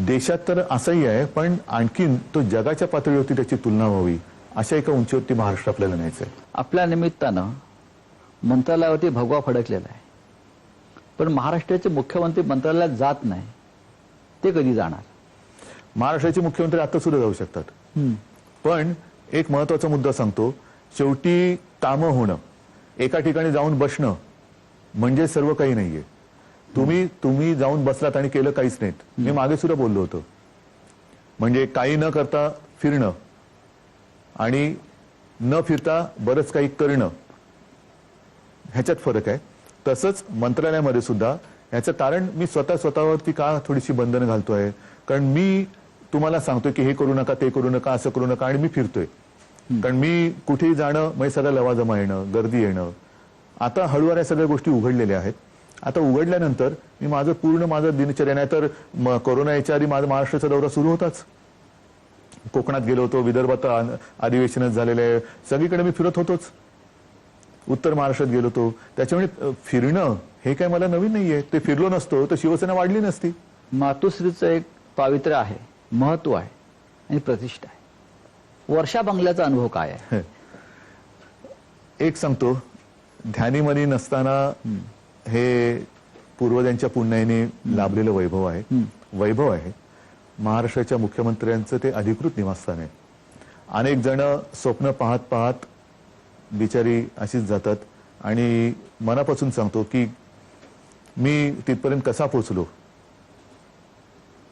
B: देशात तर असाही आहे, पण आणखीन तो जगाच्या पातळीवरती त्याची तुलना व्हावी अशा एका उंचीवरती महाराष्ट्र आपल्याला न्यायचं आहे.
A: आपल्या निमित्तानं मंत्रालयावरती भगवा फडकलेला आहे, पण महाराष्ट्राचे मुख्यमंत्री मंत्रालयात जात नाही, ते कधी जाणार?
B: महाराष्ट्राचे मुख्यमंत्री आता सुद्धा जाऊ शकतात. पण एक महत्वाचा मुद्दा सांगतो, शेवटी कामं होणं, एका ठिकाणी जाऊन बसणं म्हणजे सर्व काही नाहीये. तुम्ही जाऊन बसलात आणि केलं काहीच नाहीत. मी मागे सुद्धा बोललो होतो, म्हणजे काही न करता फिरणं आणि न फिरता बरंच काही करणं ह्याच्यात फरक आहे. तसंच मंत्रालयामध्ये सुद्धा ह्याचं कारण मी स्वतःवरती का थोडीशी बंधनं घालतोय, कारण मी तुम्हाला सांगतोय की हे करू नका, ते करू नका, असं करू नका, आणि मी फिरतोय. कारण मी कुठेही जाणं म्हणजे सगळं लवाजमा येणं, गर्दी येणं. आता हळूवार या सगळ्या गोष्टी उघडलेल्या आहेत. आता उघडल्यानंतर मी माझं दिनचर्या, नाही तर कोरोना याच्या आधी माझा महाराष्ट्राचा दौरा सुरू होताच. कोकणात गेलो होतो, विदर्भात अधिवेशनच झालेलं आहे, सगळीकडे मी फिरत होतोच. उत्तर महाराष्ट्रात गेलो होतो. त्याच्यामुळे फिरणं हे काय मला नवीन नाहीये. ते फिरलो नसतो तर शिवसेना वाढली नसती.
A: मातोश्रीचं एक पावित्र्य आहे, महत्व आहे आणि प्रतिष्ठा आहे. वर्षा बंगल्याचा अनुभव काय आहे?
B: एक सांगतो, ध्यानीमनी नसताना हे पूर्वजांच्या पुण्याने लाभलेलं वैभव आहे. महाराष्ट्राच्या मुख्यमंत्र्यांचं ते अधिकृत निवासस्थान आहे. अनेक जण स्वप्न पाहत पाहत बिचारी अशीच जातात. आणि मनापासून सांगतो की मी तिथपर्यंत कसा पोहोचलो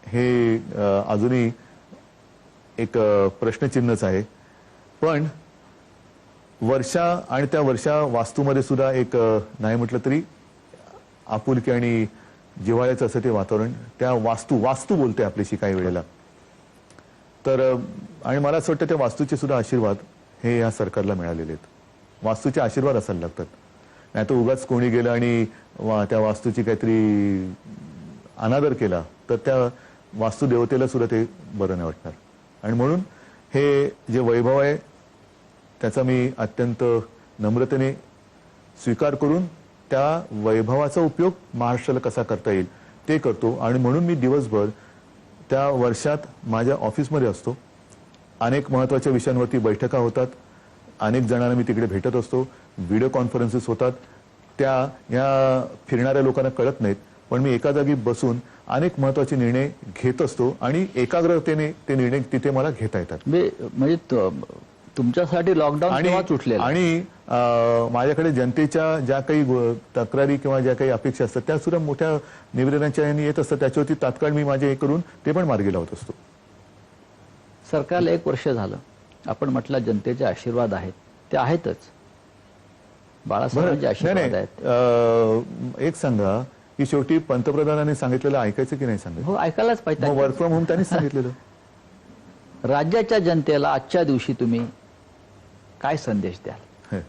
B: हे अजूनही एक प्रश्नचिन्हच आहे. पण वर्षा आणि त्या वर्षा वास्तूमध्ये सुद्धा एक नाही म्हटलं तरी आपुलकी आणि जिव्हाळ्याचं असं ते वातावरण, त्या वास्तू बोलते आपल्याशी काही वेळेला. तर आणि मला असं वाटतं त्या वास्तूचे सुद्धा आशीर्वाद हे या सरकारला मिळालेले आहेत. वास्तूचे आशीर्वाद असायला लागतात, नाही तर उगाच कोणी गेलं आणि त्या वास्तूची काहीतरी अनादर केला तर त्या वास्तू देवतेला सुद्धा ते बरं नाही वाटणार. आणि म्हणून हे जे वैभव आहे त्याचा मी अत्यंत नम्रतेने स्वीकार करून त्या वैभवाचा उपयोग महाराष्ट्राला कसा करता येईल ते करतो. आणि म्हणून मी दिवसभर त्या वर्षात माझ्या ऑफिसमध्ये असतो. अनेक महत्वाच्या विषयांवरती बैठका होतात, अनेक जणांना मी तिकडे भेटत असतो, व्हिडिओ कॉन्फरन्सेस होतात. या फिरणाऱ्या लोकांना कळत नाहीत, पण मी एका जागी बसून अनेक महत्वाचे निर्णय घेत असतो आणि एकाग्रतेने ते निर्णय तिथे मला घेता येतात.
A: म्हणजे तुमच्यासाठी लॉकडाऊन तेव्हाच उठलेलं
B: आणि माझ्याकडे जनतेच्या ज्या काही तक्रारी किंवा ज्या काही अपेक्षा असतात त्या सुद्धा मोठ्या निवेदनांच्या येत असतात. त्याच्यावरती तात्काळ मी माझे हे करून ते पण मार्गी लावत असतो.
A: सरकारला 1 वर्ष झालं. आपण म्हटलं जनतेचे आशीर्वाद आहेत, ते आहेतच. बाळासाहेबांचे आशीर्वाद आहेत.
B: एक सांगा की शेवटी पंतप्रधानांनी सांगितलेलं ऐकायचं की नाही सांगितलं?
A: हो, ऐकायलाच पाहिजे.
B: वर्क फ्रॉम होम त्यांनीच सांगितलेलं.
A: राज्याच्या जनतेला आजच्या दिवशी तुम्ही काय संदेश द्याल?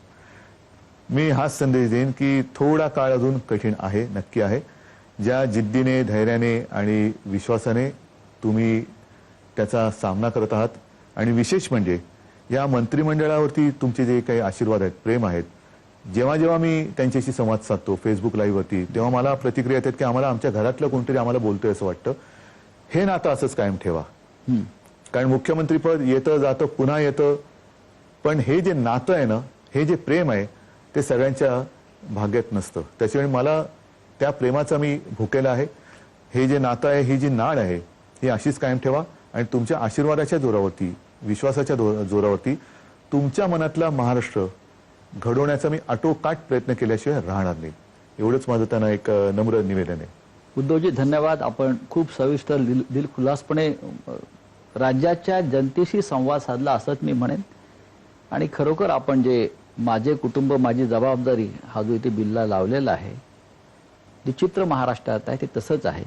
B: मी हाच संदेश देईन की थोडा काळ अजून कठीण आहे, नक्की आहे. ज्या जिद्दीने, धैर्याने आणि विश्वासाने तुम्ही त्याचा सामना करत आहात, आणि विशेष म्हणजे या मंत्रिमंडळावरती तुमचे जे काही आशीर्वाद आहेत, प्रेम आहेत, जेव्हा जेव्हा मी त्यांच्याशी संवाद साधतो फेसबुक लाईव्हवरती, तेव्हा मला प्रतिक्रिया येतात की आम्हाला आमच्या घरातलं कोणतरी आम्हाला बोलतोय असं वाटतं. हे नातं असंच कायम ठेवा. कारण मुख्यमंत्रीपद येतं जातं, पुन्हा येतं, पण हे जे नातं आहे ना, हे जे प्रेम आहे ते सगळ्यांच्या भाग्यात नसतं. त्याच्यामुळे मला त्या प्रेमाचा मी भुकेला आहे. हे जे नातं आहे, ही जी नाळ आहे, ही अशीच कायम ठेवा आणि तुमच्या आशीर्वादाच्या जोरावरती, विश्वासाच्या जोरावरती तुमच्या मनातला महाराष्ट्र घडवण्याचा मी आटोकाट प्रयत्न केल्याशिवाय राहणार नाही. एवढंच माझं त्यांना एक नम्र निवेदन आहे.
A: उद्धवजी धन्यवाद. आपण खूप सविस्तर दिलखुलासपणे राज्याच्या जनतेशी संवाद साधला असंच मी म्हणेन. आणि खरोखर आपण जे माझे कुटुंब माझी जबाबदारी हा जो इथे बिल्ला लावलेला आहे, जे चित्र महाराष्ट्रात आहे ते तसंच आहे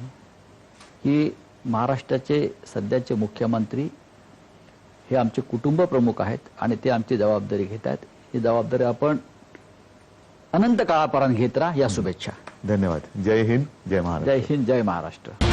A: की महाराष्ट्राचे सध्याचे मुख्यमंत्री हे आमचे कुटुंब प्रमुख आहेत आणि ते आमची जबाबदारी घेत आहेत. ही जबाबदारी आपण अनंत काळापर्यंत घेत राहा. या शुभेच्छा.
B: धन्यवाद. जय हिंद, जय महाराष्ट्र.
A: जय हिंद, जय महाराष्ट्र.